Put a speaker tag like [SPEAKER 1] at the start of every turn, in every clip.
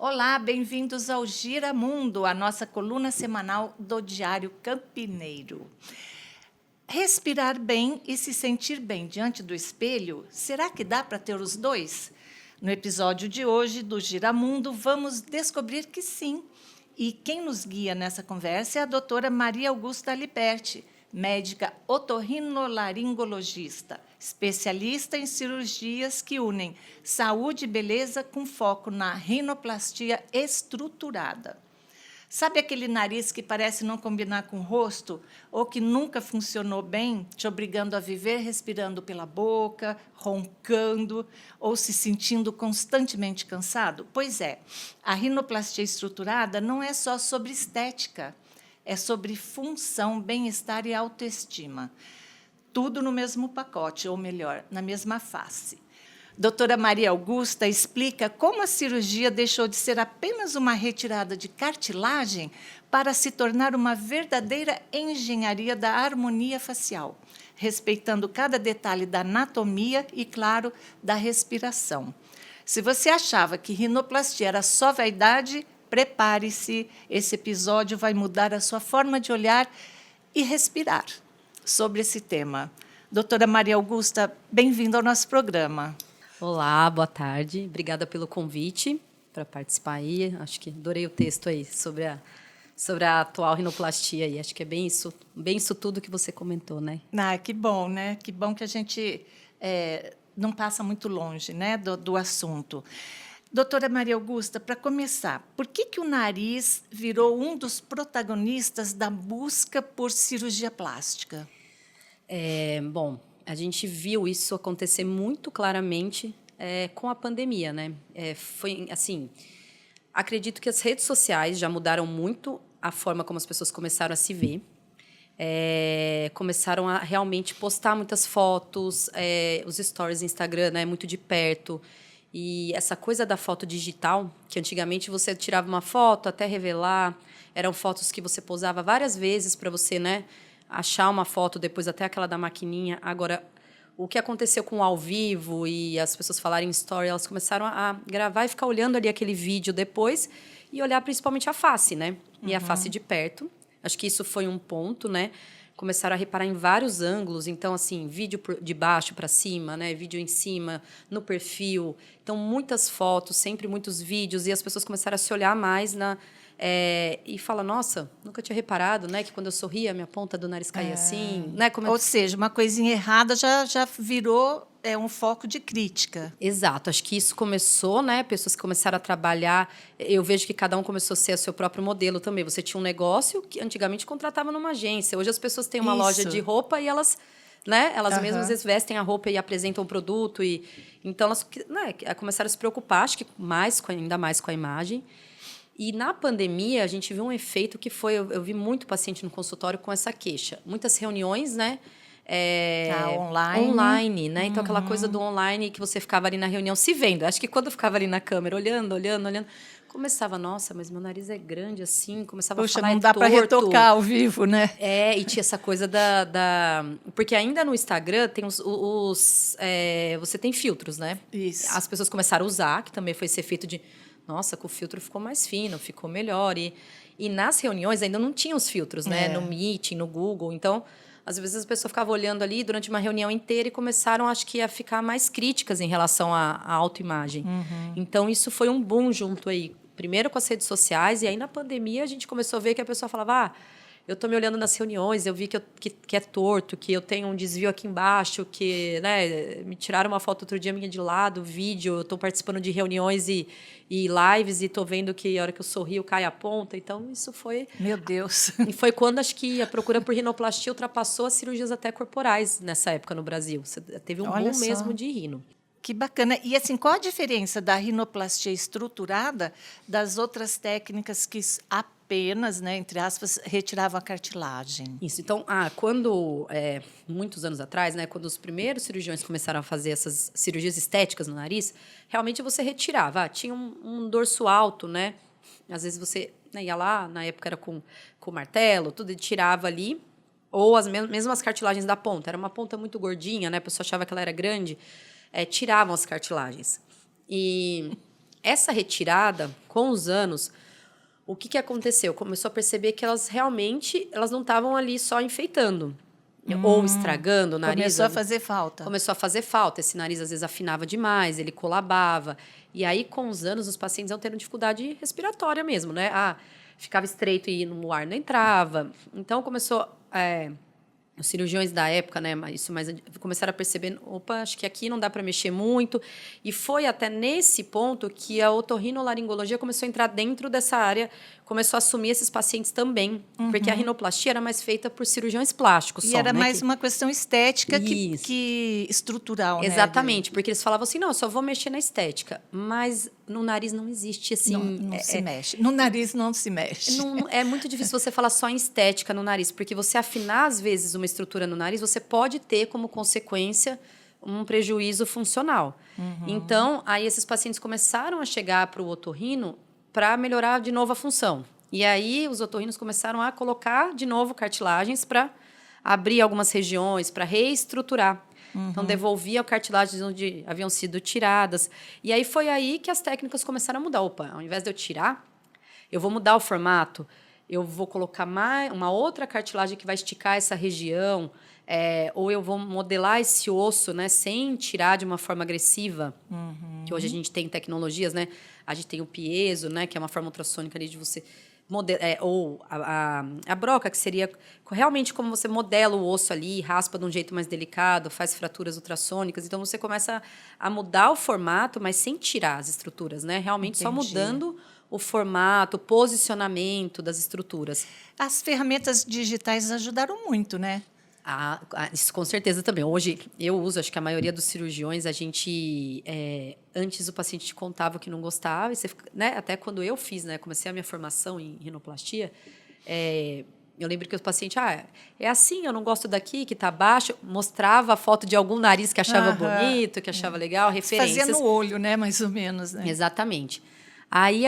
[SPEAKER 1] Olá, bem-vindos ao Gira Mundo, a nossa coluna semanal do Diário Campineiro. Respirar bem e se sentir bem diante do espelho, será que dá para ter os dois? No episódio de hoje do Gira Mundo, vamos descobrir que sim. E quem nos guia nessa conversa é a doutora Maria Augusta Aliperti, médica otorrinolaringologista, especialista em cirurgias que unem saúde e beleza com foco na rinoplastia estruturada. Sabe aquele nariz que parece não combinar com o rosto ou que nunca funcionou bem, te obrigando a viver respirando pela boca, roncando ou se sentindo constantemente cansado? Pois é, a rinoplastia estruturada não é só sobre estética, é sobre função, bem-estar e autoestima. Tudo no mesmo pacote, ou melhor, na mesma face. Doutora Maria Augusta explica como a cirurgia deixou de ser apenas uma retirada de cartilagem para se tornar uma verdadeira engenharia da harmonia facial, respeitando cada detalhe da anatomia e, claro, da respiração. Se você achava que rinoplastia era só vaidade, prepare-se, esse episódio vai mudar a sua forma de olhar e respirar sobre esse tema. Doutora Maria Augusta, bem-vinda ao nosso programa.
[SPEAKER 2] Olá, boa tarde. Obrigada pelo convite para participar aí. Acho que adorei o texto aí sobre a atual rinoplastia aí. Acho que é bem isso tudo que você comentou, né?
[SPEAKER 1] Que bom, né? Que bom que a gente não passa muito longe, né, do assunto. Doutora Maria Augusta, para começar, por que o nariz virou um dos protagonistas da busca por cirurgia plástica?
[SPEAKER 2] Bom, a gente viu isso acontecer muito claramente com a pandemia, né? Foi assim, acredito que as redes sociais já mudaram muito a forma como as pessoas começaram a se ver. Começaram a realmente postar muitas fotos, os stories do Instagram, né, muito de perto. E essa coisa da foto digital, que antigamente você tirava uma foto até revelar, eram fotos que você posava várias vezes para você, né, achar uma foto, depois até aquela da maquininha. Agora, o que aconteceu com o ao vivo e as pessoas falarem em story, elas começaram a gravar e ficar olhando ali aquele vídeo depois e olhar principalmente a face, né? E a face de perto. Acho que isso foi um ponto, né? Começaram a reparar em vários ângulos. Então, assim, vídeo de baixo para cima, né? Vídeo em cima, no perfil. Então, muitas fotos, sempre muitos vídeos. E as pessoas começaram a se olhar mais e fala, nossa, nunca tinha reparado, né, que quando eu sorria, a minha ponta do nariz caía assim, né?
[SPEAKER 1] Ou seja, uma coisinha errada já virou um foco de crítica.
[SPEAKER 2] Exato, acho que isso começou, né? Pessoas que começaram a trabalhar. Eu vejo que cada um começou a ser o seu próprio modelo também. Você tinha um negócio que antigamente contratava numa agência. Hoje as pessoas têm uma loja de roupa e elas, né? Elas mesmas às vezes vestem a roupa e apresentam o produto então elas, né, começaram a se preocupar, acho que ainda mais com a imagem. E na pandemia, a gente viu um efeito que foi... Eu vi muito paciente no consultório com essa queixa. Muitas reuniões, né? Online, né? Então, aquela coisa do online que você ficava ali na reunião se vendo. Acho que quando eu ficava ali na câmera, olhando, começava, nossa, mas meu nariz é grande assim, começava a falar,
[SPEAKER 1] não dá para retocar ao vivo, né?
[SPEAKER 2] E tinha essa coisa Porque ainda no Instagram tem você tem filtros, né?
[SPEAKER 1] Isso.
[SPEAKER 2] As pessoas começaram a usar, que também foi esse efeito de... Nossa, com o filtro ficou mais fino, ficou melhor. E nas reuniões ainda não tinha os filtros, né? No Meet, no Google. Então, às vezes as pessoas ficavam olhando ali durante uma reunião inteira e começaram, acho que, a ficar mais críticas em relação à autoimagem. Então, isso foi um boom junto aí. Primeiro com as redes sociais, e aí na pandemia a gente começou a ver que a pessoa falava... eu estou me olhando nas reuniões, eu vi que é torto, que eu tenho um desvio aqui embaixo, que, né, me tiraram uma foto outro dia minha de lado, vídeo, eu estou participando de reuniões e lives e estou vendo que a hora que eu sorrio cai a ponta. Então, isso foi...
[SPEAKER 1] Meu Deus!
[SPEAKER 2] E foi quando, acho que a procura por rinoplastia ultrapassou as cirurgias até corporais nessa época no Brasil. Teve um boom mesmo de rino.
[SPEAKER 1] Que bacana. E, assim, qual a diferença da rinoplastia estruturada das outras técnicas que apenas, né, entre aspas, retiravam a cartilagem?
[SPEAKER 2] Isso. Então, muitos anos atrás, né, quando os primeiros cirurgiões começaram a fazer essas cirurgias estéticas no nariz, realmente você retirava. Tinha um dorso alto, né? Às vezes você, né, ia lá, na época era com martelo, tudo, e tirava ali. Ou mesmo as cartilagens da ponta. Era uma ponta muito gordinha, né? A pessoa achava que ela era grande. Tiravam as cartilagens. Essa retirada, com os anos, o que aconteceu? Começou a perceber que elas realmente elas não estavam ali só enfeitando ou estragando o nariz.
[SPEAKER 1] Começou a fazer falta.
[SPEAKER 2] Começou a fazer falta. Esse nariz, às vezes, afinava demais, ele colabava. E aí, com os anos, os pacientes iam tendo dificuldade respiratória mesmo, né? Ficava estreito e no ar não entrava. Então, começou... os cirurgiões da época, né, começaram a perceber, opa, acho que aqui não dá para mexer muito. E foi até nesse ponto que a otorrinolaringologia começou a entrar dentro dessa área, começou a assumir esses pacientes também, porque a rinoplastia era mais feita por cirurgiões plásticos
[SPEAKER 1] E
[SPEAKER 2] só,
[SPEAKER 1] era
[SPEAKER 2] né,
[SPEAKER 1] mais uma questão estética
[SPEAKER 2] Isso.
[SPEAKER 1] que estrutural,
[SPEAKER 2] Exatamente, porque eles falavam assim, não, eu só vou mexer na estética, mas no nariz não existe assim...
[SPEAKER 1] Não se mexe. No nariz não se mexe.
[SPEAKER 2] É muito difícil você falar só em estética no nariz, porque você afinar, às vezes, uma estrutura no nariz, você pode ter como consequência um prejuízo funcional. Então, aí esses pacientes começaram a chegar para o otorrino para melhorar de novo a função. E aí os otorrinos começaram a colocar de novo cartilagens para abrir algumas regiões, para reestruturar. Então, devolvia cartilagens onde haviam sido tiradas. E aí foi aí que as técnicas começaram a mudar. Opa, ao invés de eu tirar, eu vou mudar o formato, eu vou colocar uma outra cartilagem que vai esticar essa região, ou eu vou modelar esse osso, né, sem tirar de uma forma agressiva, que hoje a gente tem tecnologias, né? A gente tem o piezo, né, que é uma forma ultrassônica ali de você... ou a broca, que seria realmente como você modela o osso ali, raspa de um jeito mais delicado, faz fraturas ultrassônicas. Então, você começa a mudar o formato, mas sem tirar as estruturas, né? Realmente só mudando o formato, o posicionamento das estruturas.
[SPEAKER 1] As ferramentas digitais ajudaram muito, né?
[SPEAKER 2] Isso com certeza também. Hoje, eu uso, acho que a maioria dos cirurgiões, a gente... antes o paciente te contava que não gostava, e você, né, até quando eu fiz, né, comecei a minha formação em rinoplastia, eu lembro que o paciente, é assim, eu não gosto daqui, que está baixo, mostrava a foto de algum nariz que achava bonito, que achava legal, referências.
[SPEAKER 1] Fazia no olho, né, mais ou menos. Né?
[SPEAKER 2] Exatamente. Aí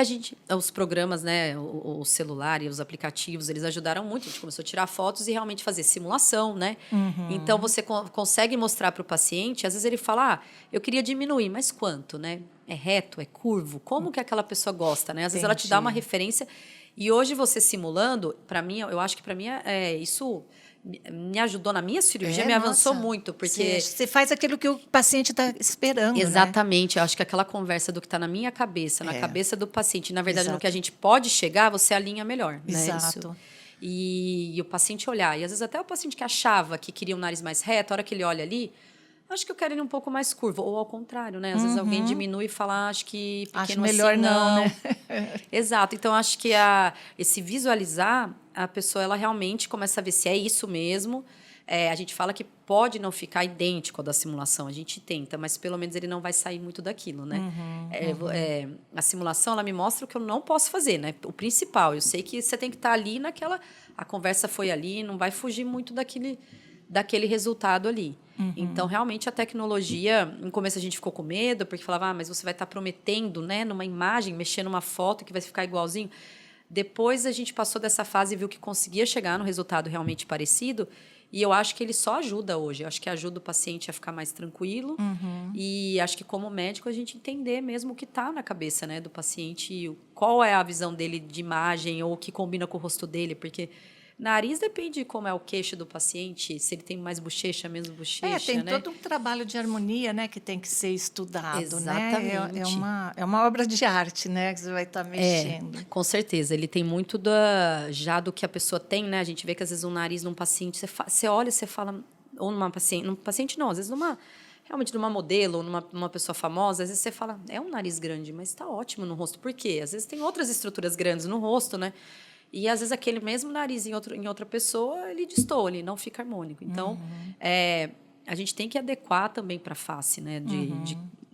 [SPEAKER 2] os programas, né, o celular e os aplicativos, eles ajudaram muito. A gente começou a tirar fotos e realmente fazer simulação, né? Então você consegue mostrar para o paciente. Às vezes ele fala, eu queria diminuir, mas quanto, né? É reto, é curvo? Como que aquela pessoa gosta, né? Às vezes ela te dá uma referência. E hoje você simulando, para mim, eu acho que para mim isso me ajudou na minha cirurgia, me avançou muito, porque...
[SPEAKER 1] Você faz aquilo que o paciente está esperando,
[SPEAKER 2] Exatamente. Eu acho que aquela conversa do que está na minha cabeça, na cabeça do paciente, na verdade, no que a gente pode chegar, você alinha melhor.
[SPEAKER 1] Exato.
[SPEAKER 2] Né? E o paciente olhar. E, às vezes, até o paciente que achava que queria um nariz mais reto, a hora que ele olha ali, acho que eu quero ele um pouco mais curvo. Ou ao contrário, né? Às vezes alguém diminui e fala, acho que pequeno
[SPEAKER 1] acho melhor
[SPEAKER 2] assim,
[SPEAKER 1] não, né?
[SPEAKER 2] Exato. Então, acho que esse visualizar, a pessoa ela realmente começa a ver se é isso mesmo. A gente fala que pode não ficar idêntico ao da simulação, a gente tenta, mas pelo menos ele não vai sair muito daquilo, né? A simulação, ela me mostra o que eu não posso fazer, né? O principal, eu sei que você tem que estar ali naquela... A conversa foi ali, não vai fugir muito daquele resultado ali. Então, realmente, a tecnologia... No começo, a gente ficou com medo, porque falava, mas você vai estar prometendo, né, numa imagem, mexer numa foto que vai ficar igualzinho. Depois, a gente passou dessa fase e viu que conseguia chegar no resultado realmente parecido. E eu acho que ele só ajuda hoje. Eu acho que ajuda o paciente a ficar mais tranquilo. E acho que, como médico, a gente entender mesmo o que está na cabeça, né, do paciente, qual é a visão dele de imagem ou o que combina com o rosto dele, porque nariz depende de como é o queixo do paciente, se ele tem mais bochecha, menos bochecha.
[SPEAKER 1] Tem
[SPEAKER 2] né?
[SPEAKER 1] todo um trabalho de harmonia, né, que tem que ser estudado.
[SPEAKER 2] Exatamente.
[SPEAKER 1] Né? É uma obra de arte, né, que você vai estar mexendo.
[SPEAKER 2] Com certeza. Ele tem muito já do que a pessoa tem, né? A gente vê que, às vezes, um nariz num paciente, você olha e você fala... Ou num paciente não, às vezes realmente numa modelo ou numa pessoa famosa, às vezes você fala, é um nariz grande, mas está ótimo no rosto. Por quê? Às vezes tem outras estruturas grandes no rosto, né? E, às vezes, aquele mesmo nariz em outra pessoa, ele destoa, ele não fica harmônico. Então, a gente tem que adequar também para a face, né?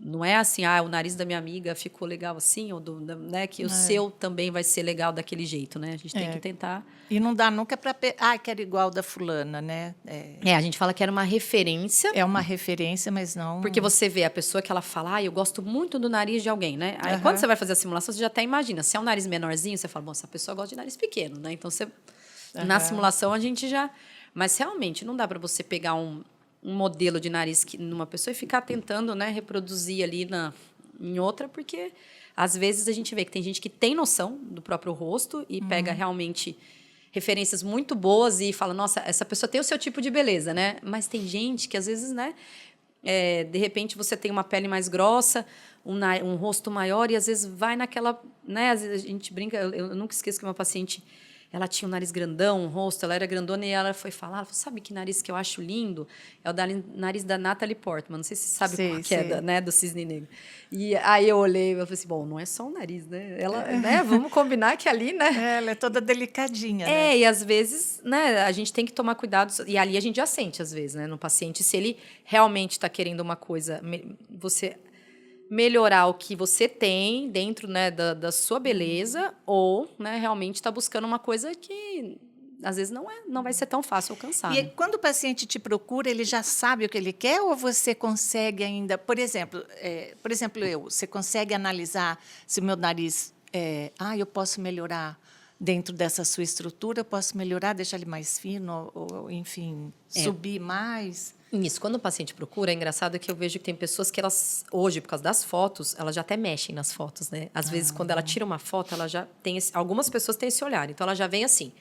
[SPEAKER 2] Não é assim, o nariz da minha amiga ficou legal assim, ou né, que o seu também vai ser legal daquele jeito, né? A gente tem que tentar...
[SPEAKER 1] E não dá nunca para... quero igual da fulana, né?
[SPEAKER 2] A gente fala que era uma referência.
[SPEAKER 1] É uma referência, mas não...
[SPEAKER 2] Porque você vê a pessoa que ela fala, eu gosto muito do nariz de alguém, né? Aí, quando você vai fazer a simulação, você já até imagina. Se é um nariz menorzinho, você fala, bom, essa pessoa gosta de nariz pequeno, né? Então, na simulação, a gente já... Mas, realmente, não dá para você pegar um modelo de nariz numa pessoa e ficar tentando, né, reproduzir ali em outra, porque às vezes a gente vê que tem gente que tem noção do próprio rosto e pega realmente referências muito boas e fala, nossa, essa pessoa tem o seu tipo de beleza, né? Mas tem gente que às vezes, né, de repente você tem uma pele mais grossa, um rosto maior e às vezes vai naquela, né, às vezes a gente brinca, eu nunca esqueço que uma paciente, ela tinha um nariz grandão, um rosto, ela era grandona e ela foi falar, ela falou, sabe que nariz que eu acho lindo? É o nariz da Natalie Portman, não sei se você sabe qual que é, né, do Cisne Negro. E aí eu olhei e falei assim, bom, não é só o nariz, né? Ela, né, vamos combinar que ali, né?
[SPEAKER 1] Ela é toda delicadinha, né?
[SPEAKER 2] E às vezes, né, a gente tem que tomar cuidado, e ali a gente já sente, às vezes, né, no paciente, se ele realmente está querendo uma coisa, você melhorar o que você tem dentro, né, da sua beleza, ou, né, realmente está buscando uma coisa que às vezes não vai ser tão fácil alcançar.
[SPEAKER 1] E
[SPEAKER 2] né?
[SPEAKER 1] quando o paciente te procura, ele já sabe o que ele quer ou você consegue ainda, por exemplo, você consegue analisar se o meu nariz, eu posso melhorar dentro dessa sua estrutura, eu posso melhorar, deixar ele mais fino, ou enfim, subir mais?
[SPEAKER 2] Isso, quando o paciente procura, é engraçado que eu vejo que tem pessoas que elas, hoje, por causa das fotos, elas já até mexem nas fotos, né? Às vezes, quando ela tira uma foto, ela já tem algumas pessoas têm esse olhar, então ela já vem assim,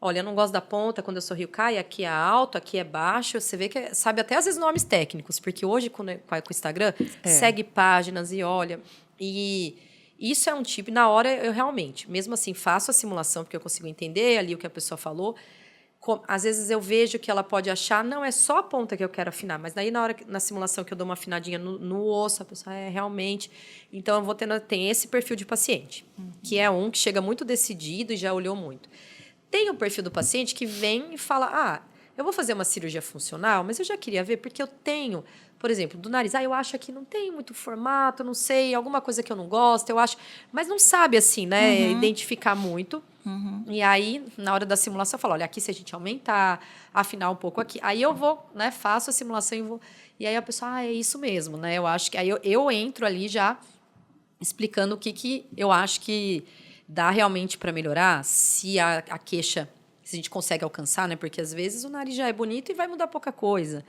[SPEAKER 2] olha, eu não gosto da ponta, quando eu sorrio cai, aqui é alto, aqui é baixo, você vê que sabe até às vezes nomes técnicos, porque hoje, com o Instagram, segue páginas e olha, e isso é um tipo, na hora eu realmente, mesmo assim, faço a simulação, porque eu consigo entender ali o que a pessoa falou. Às vezes eu vejo que ela pode achar, não, é só a ponta que eu quero afinar, mas daí na simulação que eu dou uma afinadinha no osso, a pessoa realmente. Então eu vou tem esse perfil de paciente, que é um que chega muito decidido e já olhou muito. Tem o perfil do paciente que vem e fala, eu vou fazer uma cirurgia funcional, mas eu já queria ver, porque eu tenho, por exemplo, do nariz, eu acho que não tem muito formato, não sei, alguma coisa que eu não gosto, eu acho, mas não sabe, assim, né, identificar muito. E aí, na hora da simulação, eu falo, olha, aqui se a gente aumentar, afinar um pouco aqui, aí eu vou, né, faço a simulação e aí a pessoa, é isso mesmo, né, eu acho que, aí eu entro ali já explicando o que eu acho que dá realmente para melhorar, se a queixa, se a gente consegue alcançar, né, porque às vezes o nariz já é bonito e vai mudar pouca coisa.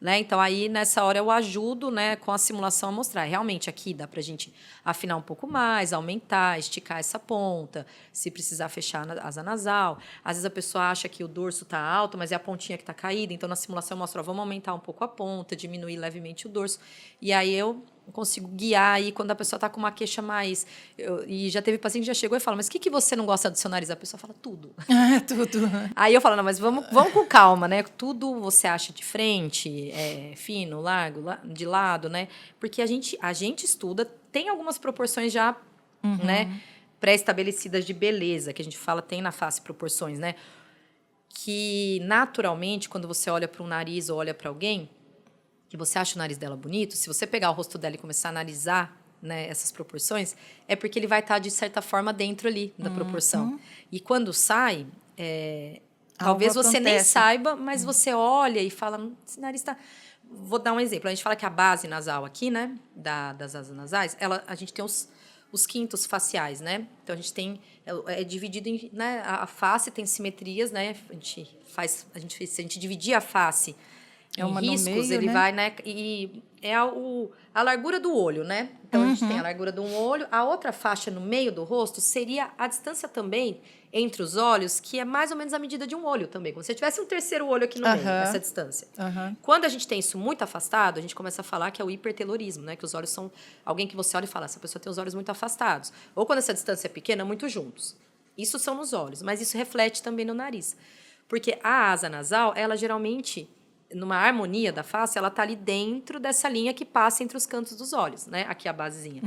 [SPEAKER 2] Né? Então, aí, nessa hora, eu ajudo, né, com a simulação a mostrar. Realmente, aqui dá para a gente afinar um pouco mais, aumentar, esticar essa ponta, se precisar fechar a asa nasal. Às vezes, a pessoa acha que o dorso está alto, mas é a pontinha que está caída. Então, na simulação, eu mostro, vamos aumentar um pouco a ponta, diminuir levemente o dorso. E aí, eu consigo guiar aí quando a pessoa está com uma queixa mais... e já teve paciente que já chegou e fala, mas o que você não gosta do seu nariz? A pessoa fala, tudo.
[SPEAKER 1] Tudo.
[SPEAKER 2] Aí eu falo, não, mas vamos com calma, né? Tudo você acha de frente, fino, largo, de lado, né? Porque a gente estuda, tem algumas proporções já, né, pré-estabelecidas de beleza, que a gente fala, tem na face proporções, né? Que, naturalmente, quando você olha para um nariz ou olha para alguém, que você acha o nariz dela bonito, se você pegar o rosto dela e começar a analisar, né, essas proporções, é porque ele vai estar, de certa forma, dentro ali da proporção. E quando sai, talvez você nem saiba, mas você olha e fala, esse nariz está... Vou dar um exemplo. A gente fala que a base nasal aqui, né, das asas nasais, a gente tem os quintos faciais, né? Então, a gente tem... É dividido em... Né, a face tem simetrias, né? Se a gente dividir a face em riscos, meio, ele, né, vai, né? E é a largura do olho, né? Então, a gente tem a largura de um olho. A outra faixa no meio do rosto seria a distância também entre os olhos, que é mais ou menos a medida de um olho também. Como se tivesse um terceiro olho aqui no meio, essa distância. Quando a gente tem isso muito afastado, a gente começa a falar que é o hipertelorismo, né? Que os olhos são... Alguém que você olha e fala, essa pessoa tem os olhos muito afastados. Ou quando essa distância é pequena, muito juntos. Isso são nos olhos, mas isso reflete também no nariz. Porque a asa nasal, ela geralmente... numa harmonia da face, ela está ali dentro dessa linha que passa entre os cantos dos olhos, né? Aqui a basezinha.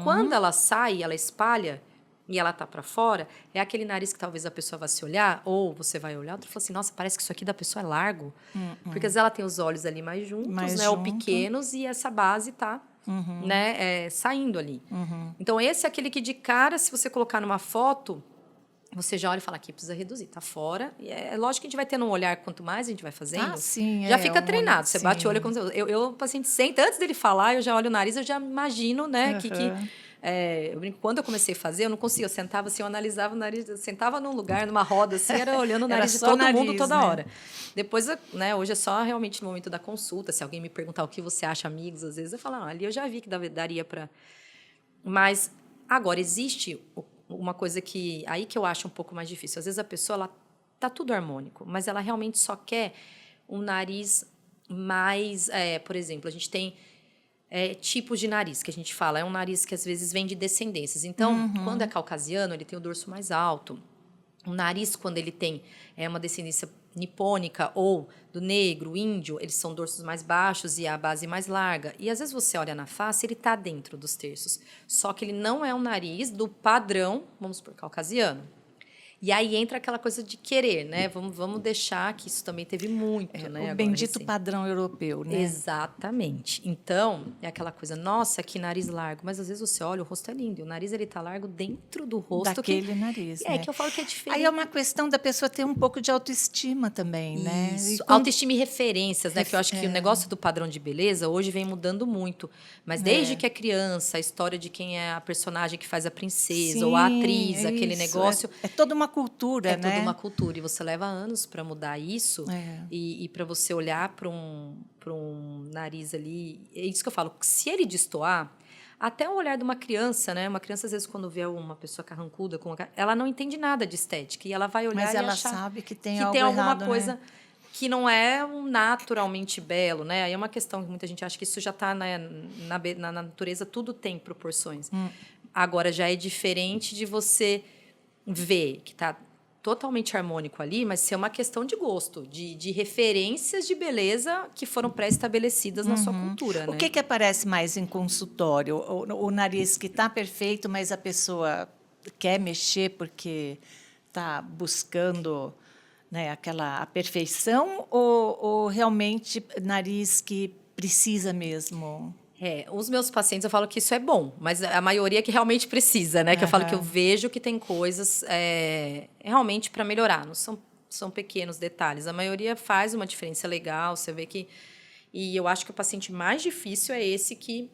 [SPEAKER 2] Quando ela sai, ela espalha e ela tá para fora, é aquele nariz que talvez a pessoa vá se olhar, ou você vai olhar, e fala assim, nossa, parece que isso aqui da pessoa é largo. Porque às vezes ela tem os olhos ali mais juntos, né? Ou pequenos, e essa base tá, né, saindo ali. Então, esse é aquele que, de cara, se você colocar numa foto... Você já olha e fala, aqui precisa reduzir, tá fora. E é lógico que a gente vai tendo um olhar, quanto mais a gente vai fazendo, já fica treinado. Você bate o olho, o paciente senta, antes dele falar, eu já olho o nariz, eu já imagino, né, Eu brinco, quando eu comecei a fazer, eu não conseguia. Eu sentava assim, eu analisava o nariz, eu sentava num lugar, numa roda, assim, era olhando o nariz de todo mundo toda hora. Depois, né, hoje é só realmente no momento da consulta. Se alguém me perguntar o que você acha, amigos, às vezes eu falo, ali eu já vi que daria para... Mas, agora, existe uma coisa que... Aí que eu acho um pouco mais difícil. Às vezes a pessoa, ela tá tudo harmônico, mas ela realmente só quer um nariz mais... por exemplo, a gente tem tipos de nariz, que a gente fala. É um nariz que, às vezes, vem de descendências. Então, quando é caucasiano, ele tem o dorso mais alto. O nariz, quando ele tem uma descendência nipônica ou do negro, índio, eles são dorsos mais baixos e a base mais larga. E, às vezes, você olha na face, ele está dentro dos terços. Só que ele não é um nariz do padrão, vamos supor, caucasiano. E aí entra aquela coisa de querer, né? Vamos deixar que isso também teve muito, né?
[SPEAKER 1] O bendito padrão europeu, né?
[SPEAKER 2] Exatamente. Então, é aquela coisa, nossa, que nariz largo. Mas, às vezes, você olha, o rosto é lindo. E o nariz, ele tá largo dentro do rosto.
[SPEAKER 1] Daquele nariz, né?
[SPEAKER 2] Que eu falo que é diferente.
[SPEAKER 1] Aí é uma questão da pessoa ter um pouco de autoestima também, né?
[SPEAKER 2] Isso. Autoestima e referências, né? Que eu acho que o negócio do padrão de beleza hoje vem mudando muito. Mas desde que é criança, a história de quem é a personagem que faz a princesa ou a atriz, aquele negócio...
[SPEAKER 1] É toda uma cultura, né?
[SPEAKER 2] É toda uma cultura. E você leva anos para mudar isso. E para você olhar para um nariz ali... É isso que eu falo. Se ele destoar... Até o olhar de uma criança, né? Uma criança, às vezes, quando vê uma pessoa carrancuda, ela não entende nada de estética. E ela vai olhar
[SPEAKER 1] Mas ela
[SPEAKER 2] achar
[SPEAKER 1] sabe que tem
[SPEAKER 2] alguma
[SPEAKER 1] errado,
[SPEAKER 2] coisa...
[SPEAKER 1] Né?
[SPEAKER 2] Que não é naturalmente belo, né? Aí é uma questão que muita gente acha que isso já está na natureza, tudo tem proporções. Agora, já é diferente de você ver que está totalmente harmônico ali, mas ser uma questão de gosto, de referências de beleza que foram pré-estabelecidas na sua cultura.
[SPEAKER 1] O que aparece mais em consultório? O nariz que está perfeito, mas a pessoa quer mexer porque está buscando... Né, a perfeição ou realmente nariz que precisa mesmo?
[SPEAKER 2] Os meus pacientes, eu falo que isso é bom, mas a maioria que realmente precisa, né? Que eu falo que eu vejo que tem coisas realmente para melhorar, não são pequenos detalhes. A maioria faz uma diferença legal, você vê que... E eu acho que o paciente mais difícil é esse que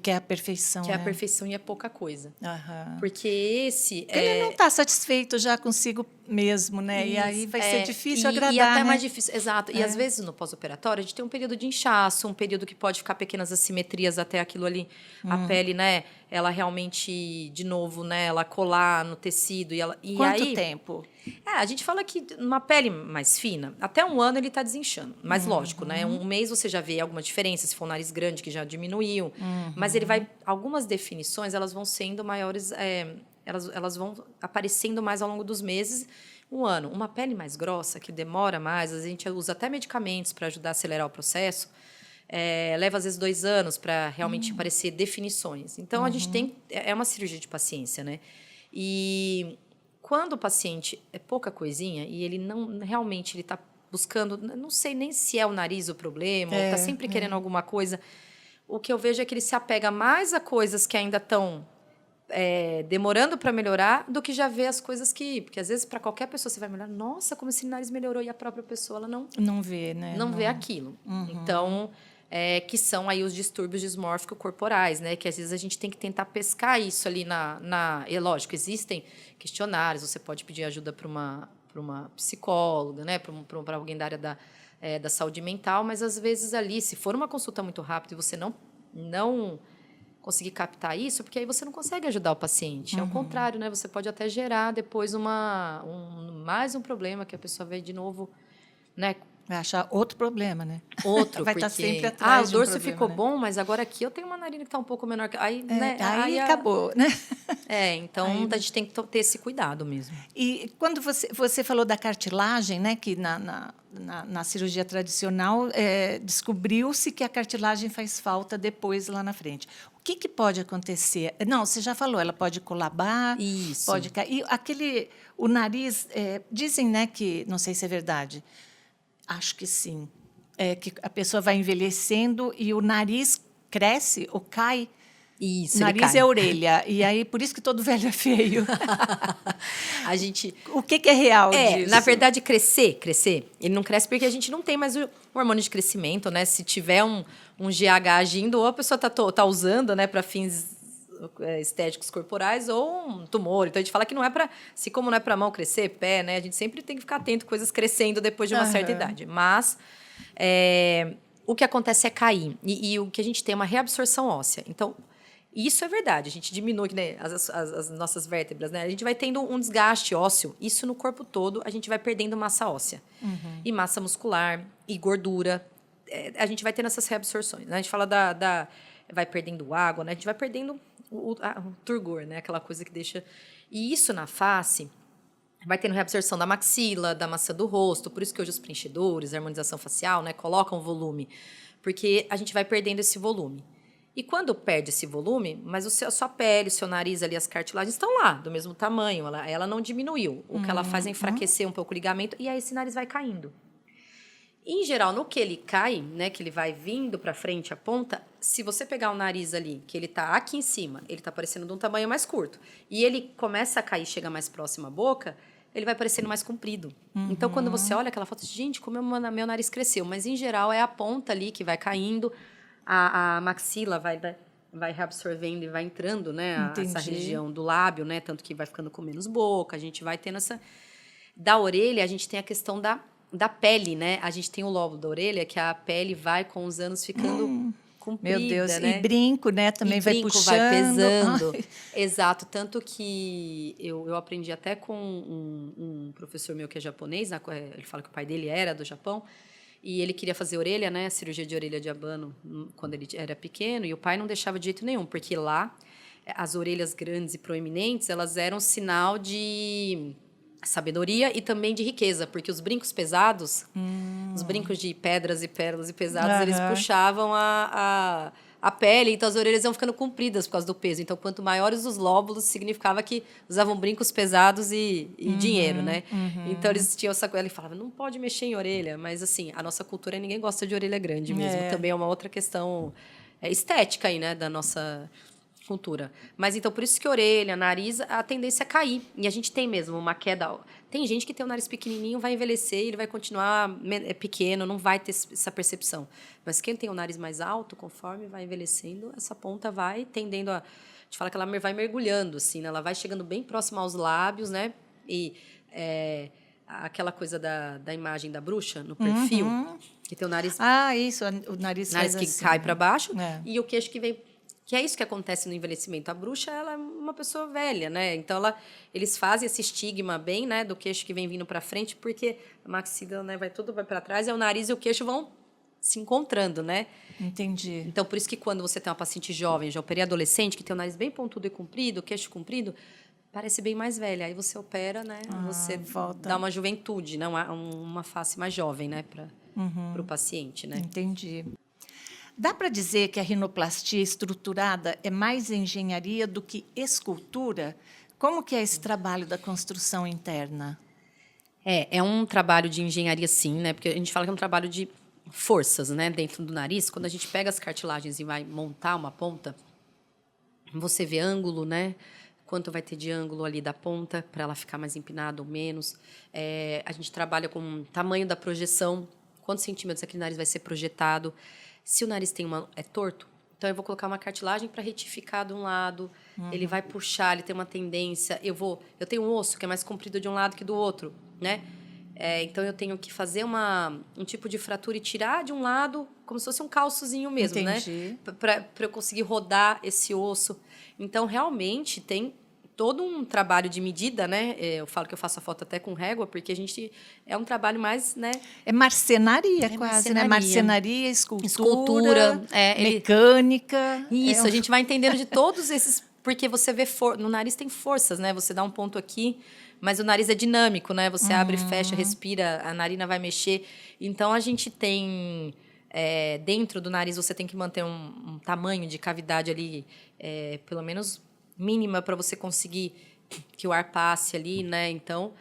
[SPEAKER 1] quer a perfeição.
[SPEAKER 2] Que é a perfeição e é pouca coisa.
[SPEAKER 1] Uhum.
[SPEAKER 2] Porque esse...
[SPEAKER 1] Ele não está satisfeito já consigo mesmo, né? Isso, e aí vai ser difícil agradar,
[SPEAKER 2] e até
[SPEAKER 1] né?
[SPEAKER 2] mais difícil, exato. E às vezes no pós-operatório a gente tem um período de inchaço, um período que pode ficar pequenas assimetrias até aquilo ali. A pele, né? Ela realmente, de novo, né? Ela colar no tecido.
[SPEAKER 1] Quanto tempo?
[SPEAKER 2] A gente fala que numa pele mais fina, até 1 ano ele está desinchando. Mas lógico, né? 1 mês você já vê alguma diferença, se for um nariz grande que já diminuiu. Mas ele vai... Algumas definições, elas vão sendo maiores... Elas vão aparecendo mais ao longo dos meses. 1 ano. Uma pele mais grossa, que demora mais, a gente usa até medicamentos para ajudar a acelerar o processo. Leva, às vezes, 2 anos para realmente aparecer definições. Então, a gente tem... É uma cirurgia de paciência, né? E quando o paciente é pouca coisinha e ele não... Realmente, ele está buscando... Não sei nem se é o nariz o problema, ou está sempre querendo alguma coisa. O que eu vejo é que ele se apega mais a coisas que ainda estão... demorando para melhorar do que já vê as coisas que... Porque, às vezes, para qualquer pessoa, você vai olhar, nossa, como esse nariz melhorou, e a própria pessoa ela
[SPEAKER 1] não vê, né?
[SPEAKER 2] Não vê aquilo. Então, que são aí os distúrbios dismórficos corporais, né? Que, às vezes, a gente tem que tentar pescar isso ali E, lógico, existem questionários, você pode pedir ajuda para uma psicóloga, né? Para alguém da área da saúde mental, mas, às vezes, ali, se for uma consulta muito rápida e você não conseguir captar isso, porque aí você não consegue ajudar o paciente. É o contrário, né? Você pode até gerar depois mais um problema que a pessoa vê de novo, né?
[SPEAKER 1] Vai achar outro problema, né?
[SPEAKER 2] Outro,
[SPEAKER 1] vai
[SPEAKER 2] porque...
[SPEAKER 1] estar sempre atrás
[SPEAKER 2] o dorso
[SPEAKER 1] problema,
[SPEAKER 2] ficou
[SPEAKER 1] né?
[SPEAKER 2] bom, mas agora aqui eu tenho uma narina que está um pouco menor. Aí, né?
[SPEAKER 1] Aí acabou, né?
[SPEAKER 2] Então a gente tem que ter esse cuidado mesmo.
[SPEAKER 1] E quando você falou da cartilagem, né? Que na cirurgia tradicional descobriu-se que a cartilagem faz falta depois lá na frente. O que pode acontecer? Não, você já falou, ela pode colabar,
[SPEAKER 2] Isso.
[SPEAKER 1] pode cair. O nariz, dizem, né, que, não sei se é verdade, acho que sim, que a pessoa vai envelhecendo e o nariz cresce ou cai.
[SPEAKER 2] Isso,
[SPEAKER 1] nariz é orelha. E aí, por isso que todo velho é feio. O que é real disso?
[SPEAKER 2] Na verdade, crescer, ele não cresce porque a gente não tem mais o hormônio de crescimento, né? Se tiver um GH agindo, ou a pessoa tá usando, né, para fins estéticos corporais ou um tumor. Então, a gente fala que não é para... Se como não é para mão crescer, pé, né? A gente sempre tem que ficar atento a coisas crescendo depois de uma certa idade. Mas o que acontece é cair. E o que a gente tem é uma reabsorção óssea. Então, isso é verdade. A gente diminui, né, as nossas vértebras, né? A gente vai tendo um desgaste ósseo. Isso no corpo todo, a gente vai perdendo massa óssea. E massa muscular, e gordura. A gente vai tendo essas reabsorções, né? A gente fala vai perdendo água, né? A gente vai perdendo o turgor, né? Aquela coisa que deixa... E isso na face vai tendo reabsorção da maxila, da maçã do rosto. Por isso que hoje os preenchedores, a harmonização facial, né? Colocam volume. Porque a gente vai perdendo esse volume. E quando perde esse volume, mas a sua pele, o seu nariz ali, as cartilagens estão lá, do mesmo tamanho. Ela não diminuiu. O que ela faz é enfraquecer um pouco o ligamento e aí esse nariz vai caindo. Em geral, no que ele cai, né, que ele vai vindo para frente, a ponta, se você pegar o nariz ali, que ele tá aqui em cima, ele tá parecendo de um tamanho mais curto, e ele começa a cair, chega mais próximo à boca, ele vai parecendo mais comprido. Então, quando você olha aquela foto, gente, como meu nariz cresceu. Mas, em geral, é a ponta ali que vai caindo, a maxila vai reabsorvendo e vai entrando, né, essa região do lábio, né, tanto que vai ficando com menos boca, a gente vai tendo essa... Da orelha, a gente tem a questão da pele, né? A gente tem o lóbulo da orelha, que a pele vai com os anos ficando comprida,
[SPEAKER 1] meu Deus,
[SPEAKER 2] né?
[SPEAKER 1] e brinco, né? Também vai
[SPEAKER 2] brinco,
[SPEAKER 1] puxando.
[SPEAKER 2] vai pesando. Exato, tanto que eu aprendi até com um professor meu que é japonês, né? Ele fala que o pai dele era do Japão, e ele queria fazer orelha, né? Cirurgia de orelha de abano quando ele era pequeno, e o pai não deixava de jeito nenhum, porque lá as orelhas grandes e proeminentes, elas eram sinal de sabedoria e também de riqueza, porque os brincos pesados, os brincos de pedras e pérolas e pesados, eles puxavam a pele, então as orelhas iam ficando compridas por causa do peso. Então, quanto maiores os lóbulos, significava que usavam brincos pesados e dinheiro, né? Então, eles tinham essa coisa, ele falava, não pode mexer em orelha, mas assim, a nossa cultura, ninguém gosta de orelha grande mesmo. Também é uma outra questão estética aí, né, da nossa cultura. Mas então, por isso que orelha, nariz, a tendência é cair. E a gente tem mesmo uma queda. Tem gente que tem o nariz pequenininho, vai envelhecer, ele vai continuar pequeno, não vai ter essa percepção. Mas quem tem o nariz mais alto, conforme vai envelhecendo, essa ponta vai tendendo a gente fala que ela vai mergulhando, assim, né? Ela vai chegando bem próxima aos lábios, né? E aquela coisa da imagem da bruxa no perfil, que tem o nariz...
[SPEAKER 1] Isso, o nariz faz
[SPEAKER 2] que
[SPEAKER 1] assim,
[SPEAKER 2] cai para baixo e o queixo que vem... Que é isso que acontece no envelhecimento. A bruxa, ela é uma pessoa velha, né? Então, eles fazem esse estigma bem, né? Do queixo que vem vindo para frente, porque a maxila, né? Vai para trás, e o nariz e o queixo vão se encontrando, né?
[SPEAKER 1] Entendi.
[SPEAKER 2] Então, por isso que quando você tem uma paciente jovem, já operei adolescente, que tem o nariz bem pontudo e comprido, o queixo comprido, parece bem mais velha. Aí você opera, né? Você dá uma juventude, né? Uma face mais jovem, né? Para o paciente, né?
[SPEAKER 1] Entendi. Dá para dizer que a rinoplastia estruturada é mais engenharia do que escultura? Como que é esse trabalho da construção interna?
[SPEAKER 2] É um trabalho de engenharia, sim, né? Porque a gente fala que é um trabalho de forças, né? Dentro do nariz. Quando a gente pega as cartilagens e vai montar uma ponta, você vê ângulo, né? Quanto vai ter de ângulo ali da ponta, para ela ficar mais empinada ou menos. A gente trabalha com o tamanho da projeção, quantos centímetros aquele nariz vai ser projetado. Se o nariz é torto, então eu vou colocar uma cartilagem para retificar de um lado, ele vai puxar, ele tem uma tendência. Eu tenho um osso que é mais comprido de um lado que do outro, né? Então eu tenho que fazer um tipo de fratura e tirar de um lado, como se fosse um calçozinho mesmo,
[SPEAKER 1] Entendi.
[SPEAKER 2] né? Para eu conseguir rodar esse osso. Então realmente tem todo um trabalho de medida, né? Eu falo que eu faço a foto até com régua, porque a gente é um trabalho mais, né?
[SPEAKER 1] É marcenaria quase, né? Marcenaria,
[SPEAKER 2] escultura,
[SPEAKER 1] mecânica.
[SPEAKER 2] Isso, a gente vai entendendo de todos esses, porque você vê no nariz tem forças, né? Você dá um ponto aqui, mas o nariz é dinâmico, né? Você abre e fecha, respira, a narina vai mexer. Então a gente tem dentro do nariz você tem que manter um tamanho de cavidade ali, pelo menos mínima para você conseguir que o ar passe ali, né? Então,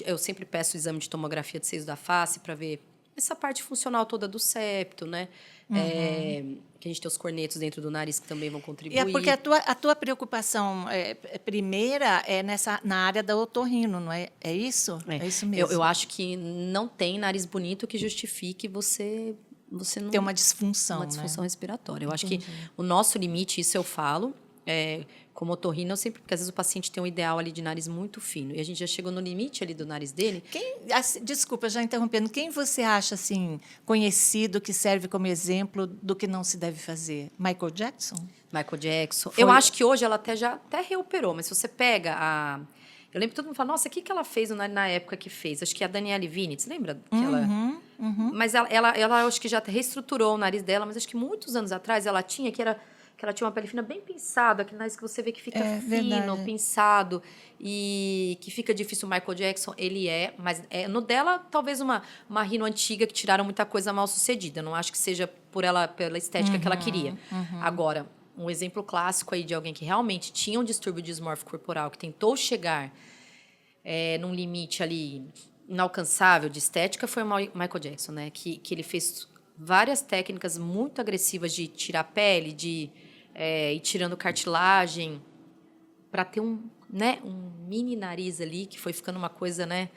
[SPEAKER 2] eu sempre peço o exame de tomografia de seios da face para ver essa parte funcional toda do septo, né? Que a gente tem os cornetos dentro do nariz que também vão contribuir.
[SPEAKER 1] E porque a tua preocupação primeira é na área da otorrino, não é? É isso? É isso mesmo.
[SPEAKER 2] Eu acho que não tem nariz bonito que justifique você não
[SPEAKER 1] ter uma disfunção,
[SPEAKER 2] respiratória. Eu
[SPEAKER 1] Entendi.
[SPEAKER 2] acho que o nosso limite, isso eu falo, como otorrino, eu sempre, porque às vezes o paciente tem um ideal ali de nariz muito fino, e a gente já chegou no limite ali do nariz dele.
[SPEAKER 1] Desculpa, já interrompendo, quem você acha assim conhecido que serve como exemplo do que não se deve fazer? Michael Jackson?
[SPEAKER 2] Michael Jackson. Eu acho que hoje ela até reoperou, mas se você pega a... Eu lembro que todo mundo fala, nossa, o que ela fez na época que fez? Acho que a Danielle Vinitz, lembra? Que ela... Mas ela acho que já reestruturou o nariz dela, mas acho que muitos anos atrás ela tinha, que ela tinha uma pele fina bem pinçada, aquele nariz que você vê que fica fino,
[SPEAKER 1] verdade.
[SPEAKER 2] pinçado, e que fica difícil. O Michael Jackson, mas no dela, talvez uma rino antiga que tiraram muita coisa mal sucedida. Não acho que seja pela estética que ela queria. Agora, um exemplo clássico aí de alguém que realmente tinha um distúrbio dismórfico corporal, que tentou chegar num limite ali inalcançável de estética, foi o Michael Jackson, né? Que ele fez várias técnicas muito agressivas de tirar pele, de ir tirando cartilagem, para ter um mini nariz ali, que foi ficando uma coisa, né?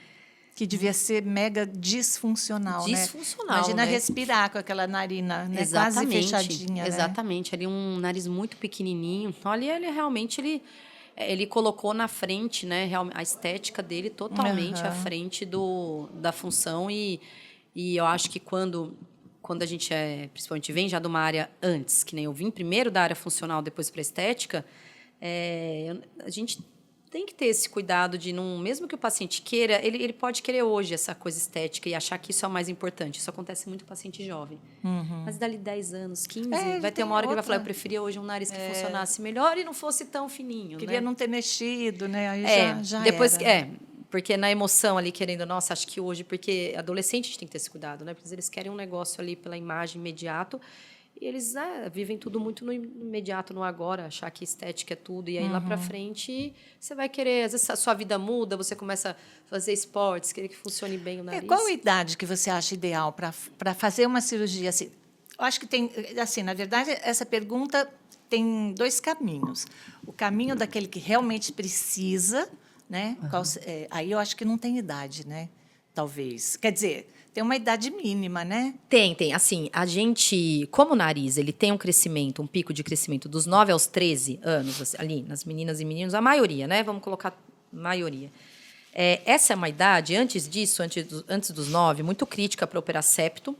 [SPEAKER 1] Que devia ser mega disfuncional, né? Imagina respirar com aquela narina, né? Quase fechadinha,
[SPEAKER 2] exatamente. Ali um nariz muito pequenininho. Olha, ele realmente ele colocou na frente, né? A estética dele totalmente à frente da função e eu acho que quando a gente principalmente vem já de uma área antes, que nem eu vim primeiro da área funcional, depois para a estética, a gente tem que ter esse cuidado de não, mesmo que o paciente queira, ele pode querer hoje essa coisa estética e achar que isso é o mais importante. Isso acontece muito com paciente jovem. Mas dali 10 anos, 15, vai ter uma hora que ele vai falar, eu preferia hoje um nariz que funcionasse melhor e não fosse tão fininho.
[SPEAKER 1] Queria não ter mexido, né? Aí já
[SPEAKER 2] depois
[SPEAKER 1] era.
[SPEAKER 2] Porque na emoção ali, querendo, nossa, acho que hoje, porque adolescente a gente tem que ter esse cuidado, né? Porque eles querem um negócio ali pela imagem imediato e eles vivem tudo muito no imediato, no agora, achar que estética é tudo. E aí lá para frente você vai querer, às vezes a sua vida muda, você começa a fazer esportes, querer que funcione bem o nariz.
[SPEAKER 1] Qual a idade que você acha ideal para fazer uma cirurgia assim? Eu acho que tem, assim, na verdade, essa pergunta tem 2 caminhos. O caminho daquele que realmente precisa, né? Aí eu acho que não tem idade, né? Talvez. Quer dizer, tem uma idade mínima, né?
[SPEAKER 2] Tem. Assim, a gente, como o nariz, ele tem um pico de crescimento dos 9 aos 13 anos, assim, ali, nas meninas e meninos, a maioria, né? Vamos colocar maioria. Essa é uma idade, antes disso, antes dos 9, muito crítica para operar septo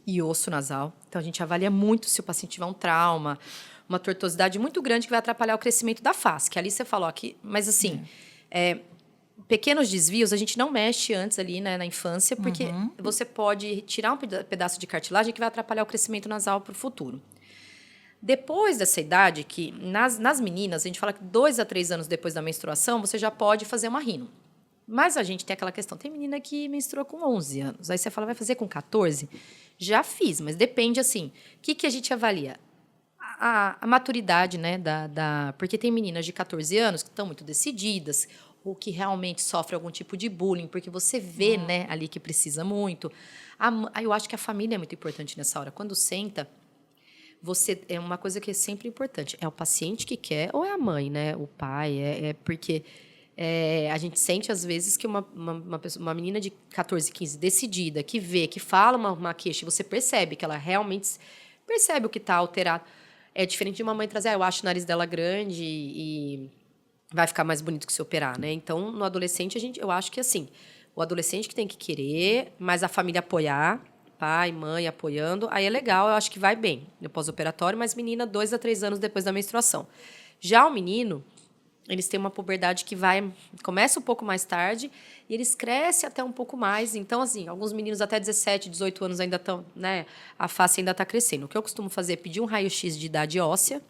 [SPEAKER 2] e osso nasal. Então, a gente avalia muito se o paciente tiver um trauma, uma tortuosidade muito grande que vai atrapalhar o crescimento da face, que ali você falou aqui, mas assim... pequenos desvios a gente não mexe antes ali, né, na infância, porque você pode tirar um pedaço de cartilagem que vai atrapalhar o crescimento nasal para o futuro. Depois dessa idade, que nas meninas, a gente fala que 2 a 3 anos depois da menstruação, você já pode fazer uma rino. Mas a gente tem aquela questão, tem menina que menstrua com 11 anos, aí você fala, vai fazer com 14? Já fiz, mas depende, assim, o que a gente avalia? A maturidade, né, porque tem meninas de 14 anos que estão muito decididas, ou que realmente sofrem algum tipo de bullying, porque você vê, né, ali que precisa muito. Eu acho que a família é muito importante nessa hora. Quando senta, é uma coisa que é sempre importante. É o paciente que quer ou é a mãe, né, o pai? Porque a gente sente, às vezes, que uma menina de 14, 15, decidida, que vê, que fala uma queixa, e você percebe que ela realmente percebe o que está alterado. É diferente de uma mãe trazer, eu acho o nariz dela grande e vai ficar mais bonito que se operar, né? Então, no adolescente, eu acho que, assim, o adolescente que tem que querer, mas a família apoiar, pai, mãe apoiando, aí é legal, eu acho que vai bem no pós-operatório, mas menina 2 a 3 anos depois da menstruação. Já o menino, eles têm uma puberdade que começa um pouco mais tarde e eles crescem até um pouco mais. Então, assim, alguns meninos até 17, 18 anos ainda estão, né? A face ainda está crescendo. O que eu costumo fazer é pedir um raio-x de idade óssea,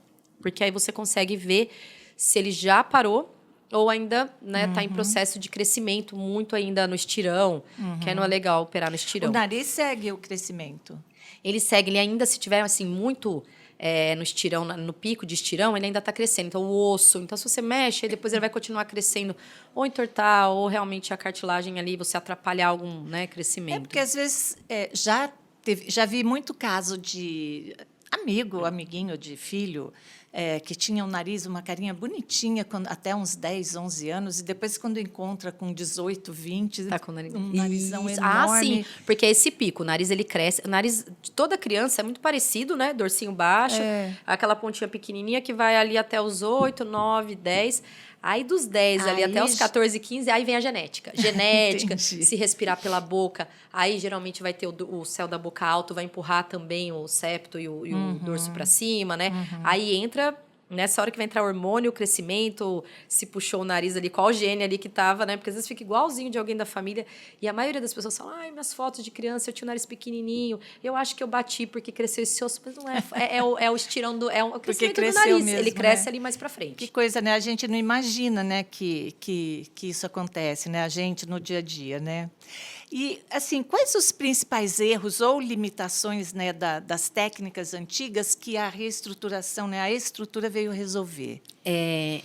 [SPEAKER 2] porque aí você consegue ver se ele já parou ou ainda está em processo de crescimento, muito ainda no estirão, que aí não é legal operar no estirão.
[SPEAKER 1] O nariz segue o crescimento?
[SPEAKER 2] Ele segue, ele ainda, se tiver assim, muito no estirão, no pico de estirão, ele ainda está crescendo. Então, o osso, então se você mexe, depois ele vai continuar crescendo, ou entortar, ou realmente a cartilagem ali, você atrapalhar algum crescimento.
[SPEAKER 1] Porque às vezes já vi muito caso de... amiguinho de filho, que tinha um nariz, uma carinha bonitinha, até uns 10, 11 anos, e depois, quando encontra com 18, 20,
[SPEAKER 2] Tá com o nariz.
[SPEAKER 1] um narizão
[SPEAKER 2] Isso.
[SPEAKER 1] enorme.
[SPEAKER 2] Ah, sim, porque é esse pico, o nariz ele cresce. O nariz de toda criança é muito parecido, né? Dorsinho baixo, aquela pontinha pequenininha que vai ali até os 8, 9, 10. Aí dos 10 ali até os 14, 15, aí vem a genética. Genética,
[SPEAKER 1] Entendi.
[SPEAKER 2] se respirar pela boca. Aí geralmente vai ter o céu da boca alto, vai empurrar também o septo e o dorso para cima, né? Aí entra. Nessa hora que vai entrar o hormônio, o crescimento, se puxou o nariz ali, qual gene ali que tava, né? Porque às vezes fica igualzinho de alguém da família. E a maioria das pessoas fala, ai, minhas fotos de criança, eu tinha o nariz pequenininho. Eu acho que eu bati porque cresceu esse osso. Mas não é. É o estirão do... É o crescimento do nariz.
[SPEAKER 1] Mesmo,
[SPEAKER 2] ele cresce
[SPEAKER 1] né?
[SPEAKER 2] ali mais pra frente.
[SPEAKER 1] Que coisa, né? A gente não imagina, né, que isso acontece, né? A gente no dia a dia, né? E, assim, quais os principais erros ou limitações, né, das técnicas antigas que a reestruturação, né, a estrutura veio resolver?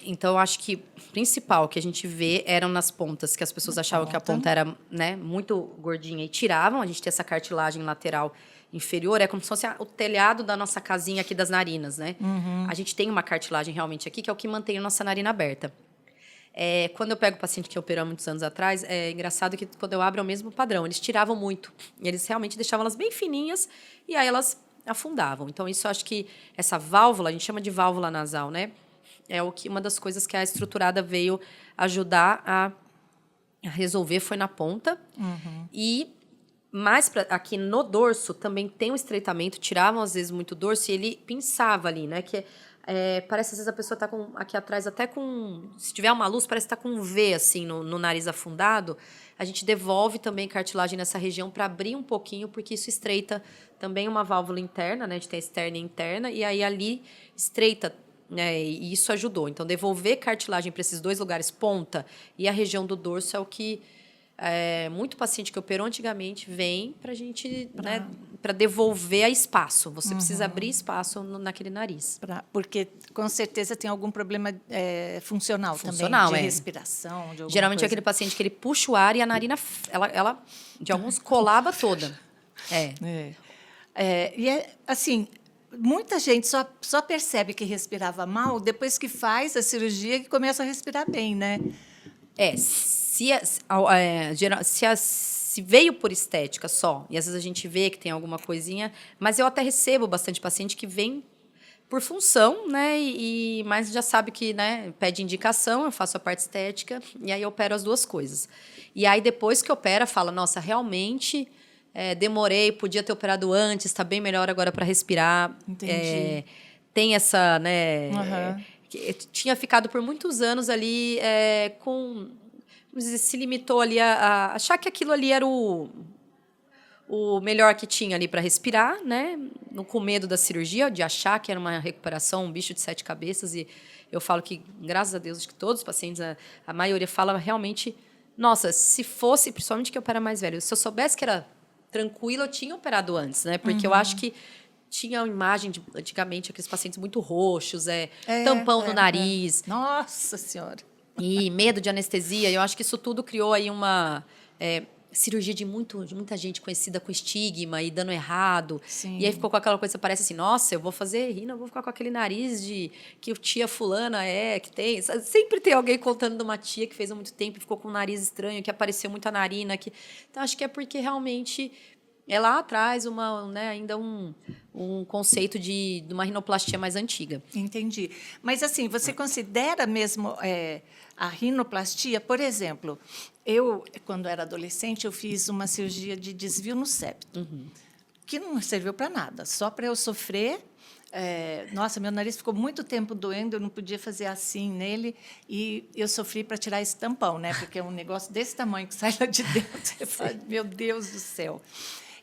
[SPEAKER 2] Então, eu acho que o principal que a gente vê eram nas pontas, que as pessoas achavam que a ponta era, né, muito gordinha e tiravam. A gente tem essa cartilagem lateral inferior, é como se fosse o telhado da nossa casinha aqui das narinas, né? A gente tem uma cartilagem realmente aqui, que é o que mantém a nossa narina aberta. Quando eu pego o paciente que operou há muitos anos atrás, é engraçado que quando eu abro é o mesmo padrão. Eles tiravam muito. Eles realmente deixavam elas bem fininhas e aí elas afundavam. Então, isso eu acho que essa válvula, a gente chama de válvula nasal, né? Uma das coisas que a estruturada veio ajudar a resolver foi na ponta. E mais aqui no dorso também tem um estreitamento. Tiravam, às vezes, muito dorso e ele pinçava ali, né? Parece, às vezes, a pessoa está aqui atrás até com... Se tiver uma luz, parece que está com um V, assim, no nariz afundado. A gente devolve também cartilagem nessa região para abrir um pouquinho, porque isso estreita também uma válvula interna, né? A gente tem a externa e interna, e aí ali estreita, né? E isso ajudou. Então, devolver cartilagem para esses dois lugares, ponta e a região do dorso, é o que... muito paciente que operou antigamente vem para a gente, né, para devolver a espaço. Você precisa abrir espaço naquele nariz.
[SPEAKER 1] Porque, com certeza, tem algum problema funcional também, de respiração, de alguma
[SPEAKER 2] Geralmente
[SPEAKER 1] coisa.
[SPEAKER 2] é aquele paciente que ele puxa o ar e a narina, ela de alguns, colaba toda.
[SPEAKER 1] Assim, muita gente só percebe que respirava mal depois que faz a cirurgia e começa a respirar bem, né?
[SPEAKER 2] Se veio por estética só, e às vezes a gente vê que tem alguma coisinha, mas eu até recebo bastante paciente que vem por função, né? Mas já sabe que, né, pede indicação, eu faço a parte estética, e aí eu opero as duas coisas. E aí, depois que opera, fala, nossa, realmente demorei, podia ter operado antes, está bem melhor agora para respirar.
[SPEAKER 1] Entendi.
[SPEAKER 2] Tem essa, né... tinha ficado por muitos anos ali com... Vamos dizer, se limitou ali a achar que aquilo ali era o melhor que tinha ali para respirar, né? Com medo da cirurgia, de achar que era uma recuperação, um bicho de 7 cabeças. E eu falo que, graças a Deus, acho que todos os pacientes, a maioria fala realmente... Nossa, se fosse, principalmente que eu era mais velho, se eu soubesse que era tranquilo, eu tinha operado antes, né? Porque eu acho que tinha a imagem de, antigamente, aqueles pacientes muito roxos, tampão no nariz.
[SPEAKER 1] Nossa Senhora!
[SPEAKER 2] E medo de anestesia. Eu acho que isso tudo criou aí uma cirurgia de muita gente conhecida com estigma e dando errado.
[SPEAKER 1] Sim.
[SPEAKER 2] E aí ficou com aquela coisa, parece assim, nossa, eu vou fazer rino, eu vou ficar com aquele nariz que tia fulana que tem. Sempre tem alguém contando de uma tia que fez há muito tempo e ficou com um nariz estranho, que apareceu muita narina. Então, acho que é porque realmente... lá atrás, ainda um conceito de uma rinoplastia mais antiga.
[SPEAKER 1] Entendi. Mas, assim, você considera mesmo a rinoplastia? Por exemplo, eu, quando era adolescente, eu fiz uma cirurgia de desvio no septo, que não serviu para nada, só para eu sofrer. Nossa, meu nariz ficou muito tempo doendo, eu não podia fazer assim nele, e eu sofri para tirar esse tampão, né? Porque é um negócio desse tamanho que sai lá de dentro. Você fala, meu Deus do céu.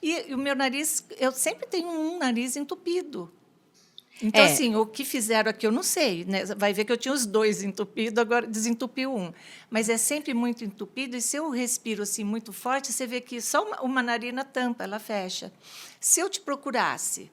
[SPEAKER 1] E o meu nariz, eu sempre tenho um nariz entupido. Então, assim, o que fizeram aqui, eu não sei, né? Vai ver que eu tinha os dois entupidos, agora desentupiu um. Mas é sempre muito entupido, e se eu respiro assim, muito forte, você vê que só uma narina tampa, ela fecha. Se eu te procurasse,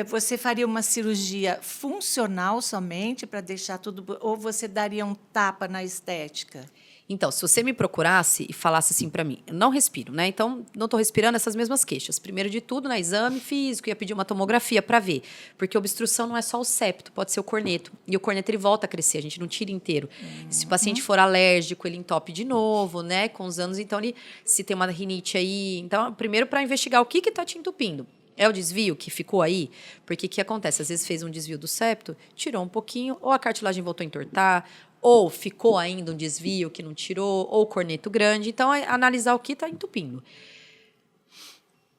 [SPEAKER 1] você faria uma cirurgia funcional somente para deixar tudo... Ou você daria um tapa na estética?
[SPEAKER 2] Então, se você me procurasse e falasse assim para mim, eu não respiro, né? Então, não estou respirando essas mesmas queixas. Primeiro de tudo, na exame físico, ia pedir uma tomografia para ver. Porque obstrução não é só o septo, pode ser o corneto. E o corneto, ele volta a crescer, a gente não tira inteiro. Se o paciente for alérgico, ele entope de novo, né? Com os anos, então, se tem uma rinite aí... Então, primeiro, para investigar o que está te entupindo. É o desvio que ficou aí? Porque o que acontece? Às vezes fez um desvio do septo, tirou um pouquinho, ou a cartilagem voltou a entortar, ou ficou ainda um desvio que não tirou, ou corneto grande. Então, é analisar o que está entupindo.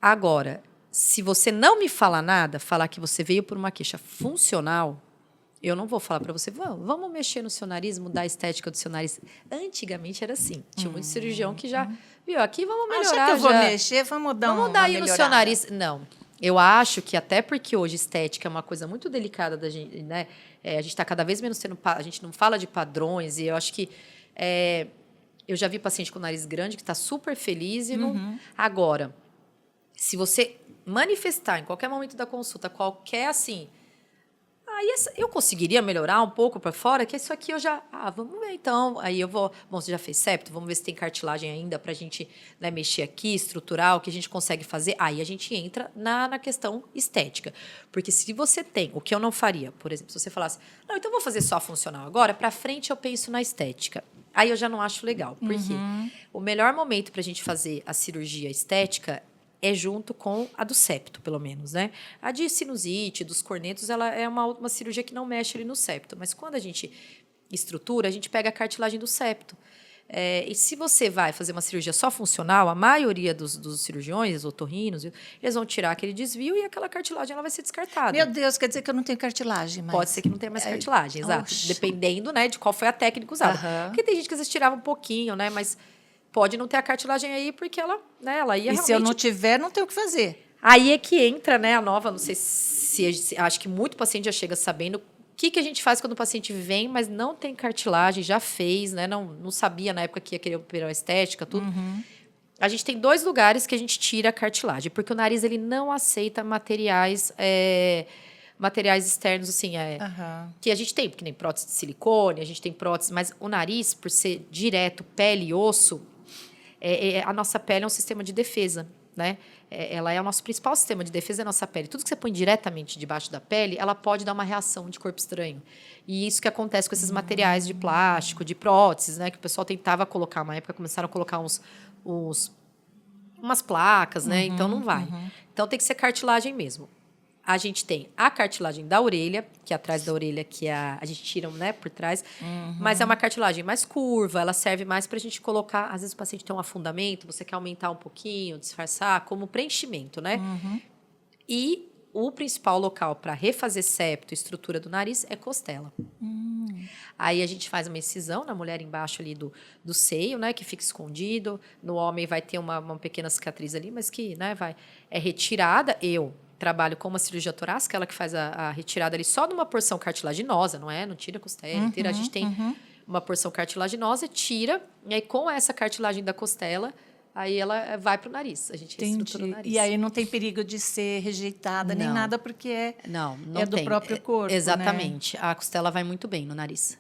[SPEAKER 2] Agora, se você não me falar nada, falar que você veio por uma queixa funcional, eu não vou falar para você, vamos mexer no seu nariz, mudar a estética do seu nariz. Antigamente era assim. Tinha muito cirurgião que já viu, aqui vamos melhorar.
[SPEAKER 1] Acho que eu vou mexer, vamos dar
[SPEAKER 2] vamos dar aí no seu nariz. Não. Eu acho que até porque hoje estética é uma coisa muito delicada da gente, né? A gente está cada vez menos tendo... A gente não fala de padrões e eu acho que... eu já vi paciente com nariz grande que está super feliz e não... Agora, se você manifestar em qualquer momento da consulta, qualquer assim... Aí eu conseguiria melhorar um pouco para fora, que isso aqui eu já... vamos ver então. Aí eu vou... Bom, você já fez septo? Vamos ver se tem cartilagem ainda para a gente, né, mexer aqui, estruturar, o que a gente consegue fazer. Aí a gente entra na questão estética. Porque se você tem... O que eu não faria, por exemplo, se você falasse... Não, então eu vou fazer só funcional agora, para frente eu penso na estética. Aí eu já não acho legal. Por quê? O melhor momento para a gente fazer a cirurgia estética é junto com a do septo, pelo menos, né? A de sinusite, dos cornetos, ela é uma cirurgia que não mexe ali no septo. Mas quando a gente estrutura, a gente pega a cartilagem do septo. E se você vai fazer uma cirurgia só funcional, a maioria dos cirurgiões, otorrinos, eles vão tirar aquele desvio e aquela cartilagem ela vai ser descartada.
[SPEAKER 1] Meu Deus, quer dizer que eu não tenho cartilagem mais.
[SPEAKER 2] Pode ser que não tenha mais cartilagem, exato. Dependendo, né, de qual foi a técnica usada. Porque tem gente que às vezes tirava um pouquinho, né, mas... Pode não ter a cartilagem aí, porque ela, né, ela ia realmente...
[SPEAKER 1] se eu não tiver, não tem o que fazer.
[SPEAKER 2] Aí é que entra, né, a nova, não sei se acho que muito paciente já chega sabendo o que a gente faz quando o paciente vem, mas não tem cartilagem, já fez, né, não sabia na época que ia querer operar estética, tudo. A gente tem 2 lugares que a gente tira a cartilagem, porque o nariz ele não aceita materiais externos, assim, que a gente tem, porque nem prótese de silicone, a gente tem prótese, mas o nariz, por ser direto, pele e osso, a nossa pele é um sistema de defesa, né? Ela é o nosso principal sistema de defesa, é a nossa pele. Tudo que você põe diretamente debaixo da pele, ela pode dar uma reação de corpo estranho. E isso que acontece com esses materiais de plástico, de próteses, né? Que o pessoal tentava colocar, uma época começaram a colocar umas placas, né? Então não vai. Então tem que ser cartilagem mesmo. A gente tem a cartilagem da orelha, que é atrás da orelha, que a gente tira, né, por trás. Mas é uma cartilagem mais curva, ela serve mais para a gente colocar... Às vezes o paciente tem um afundamento, você quer aumentar um pouquinho, disfarçar, como preenchimento, né? E o principal local para refazer septo, estrutura do nariz, é costela. Aí a gente faz uma incisão na mulher embaixo ali do seio, né, que fica escondido. No homem vai ter uma pequena cicatriz ali, mas que, né, é retirada. Eu trabalho com uma cirurgia torácica, ela que faz a retirada ali só de uma porção cartilaginosa, não tira a costela inteira. A gente tem uma porção cartilaginosa, tira, e aí com essa cartilagem da costela, aí ela vai para o nariz. A gente reestrutura o nariz.
[SPEAKER 1] E aí não tem perigo de ser rejeitada nem nada, porque
[SPEAKER 2] não
[SPEAKER 1] do
[SPEAKER 2] tem.
[SPEAKER 1] próprio corpo.
[SPEAKER 2] Exatamente.
[SPEAKER 1] Né?
[SPEAKER 2] A costela vai muito bem no nariz.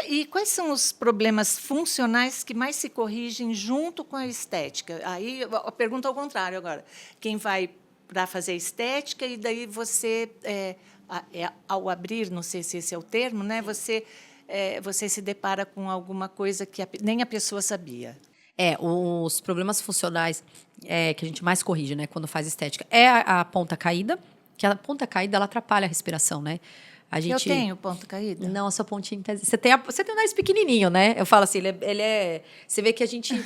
[SPEAKER 1] E quais são os problemas funcionais que mais se corrigem junto com a estética? Aí a pergunta ao contrário agora. Quem vai para fazer estética e daí você, ao abrir, não sei se esse é o termo, né? Você se depara com alguma coisa que nem a pessoa sabia.
[SPEAKER 2] Os problemas funcionais que a gente mais corrige, né, quando faz estética, é a ponta caída, que a ponta caída ela atrapalha a respiração, né?
[SPEAKER 1] Eu tenho ponta caída?
[SPEAKER 2] Não, a sua pontinha... Você tem um nariz pequenininho, né? Eu falo assim, ele é... Você vê que a gente...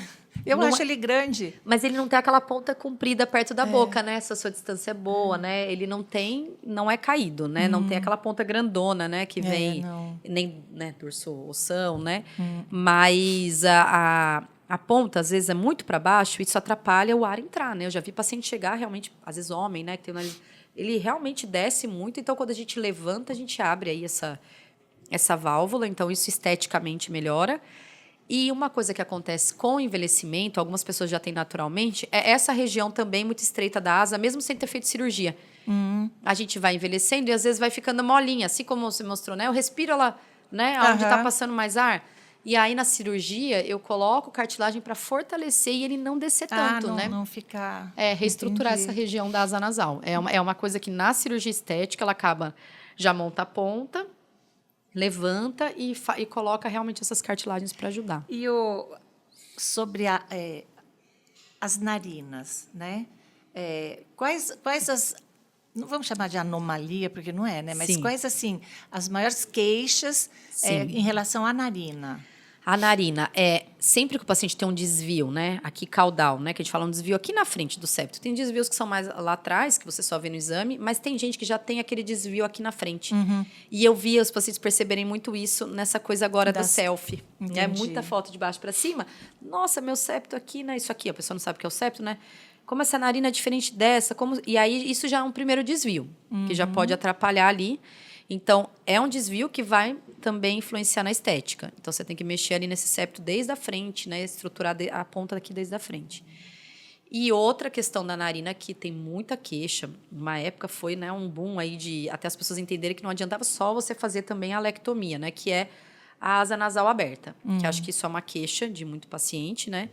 [SPEAKER 1] Eu acho ele grande.
[SPEAKER 2] Mas ele não tem aquela ponta comprida perto da boca, né? Se a sua distância é boa, né? Ele não é caído, né? Não tem aquela ponta grandona, né? Que vem... Nem, né? Dorso-ossão, né? Mas a ponta, às vezes, é muito para baixo, isso atrapalha o ar entrar, né? Eu já vi paciente chegar realmente, às vezes homem, né? Que tem o nariz... Ele realmente desce muito, então quando a gente levanta, a gente abre aí essa válvula, então isso esteticamente melhora. E uma coisa que acontece com o envelhecimento, algumas pessoas já têm naturalmente, é essa região também muito estreita da asa, mesmo sem ter feito cirurgia. A gente vai envelhecendo e às vezes vai ficando molinha, assim como você mostrou, né? Eu respiro ela, né? Onde está passando mais ar. E aí, na cirurgia, eu coloco cartilagem para fortalecer e ele não descer tanto,
[SPEAKER 1] não,
[SPEAKER 2] né?
[SPEAKER 1] não ficar...
[SPEAKER 2] Reestruturar
[SPEAKER 1] Entendi.
[SPEAKER 2] essa região da asa nasal. É uma coisa que na cirurgia estética, ela acaba, já monta a ponta, levanta e coloca realmente essas cartilagens para ajudar.
[SPEAKER 1] E sobre as narinas, né? Quais as... Não vamos chamar de anomalia, porque não é, né? Mas
[SPEAKER 2] Sim.
[SPEAKER 1] quais, assim, as maiores queixas
[SPEAKER 2] Sim.
[SPEAKER 1] em relação à narina?
[SPEAKER 2] A narina sempre que o paciente tem um desvio, né? Aqui caudal, né? Que a gente fala um desvio aqui na frente do septo. Tem desvios que são mais lá atrás, que você só vê no exame, mas tem gente que já tem aquele desvio aqui na frente. E eu vi os pacientes perceberem muito isso nessa coisa agora do selfie. Né? Muita foto de baixo para cima. Nossa, meu septo aqui, né? Isso aqui, a pessoa não sabe o que é o septo, né? Como essa narina é diferente dessa? E aí isso já é um primeiro desvio, que já pode atrapalhar ali. Então, é um desvio que vai também influenciar na estética. Então, você tem que mexer ali nesse septo desde a frente, né? Estruturar a ponta aqui desde a frente. E outra questão da narina que tem muita queixa. Uma época foi, né, um boom aí de até as pessoas entenderem que não adiantava só você fazer também a alectomia, né? Que é a asa nasal aberta. Que acho que isso é uma queixa de muito paciente, né?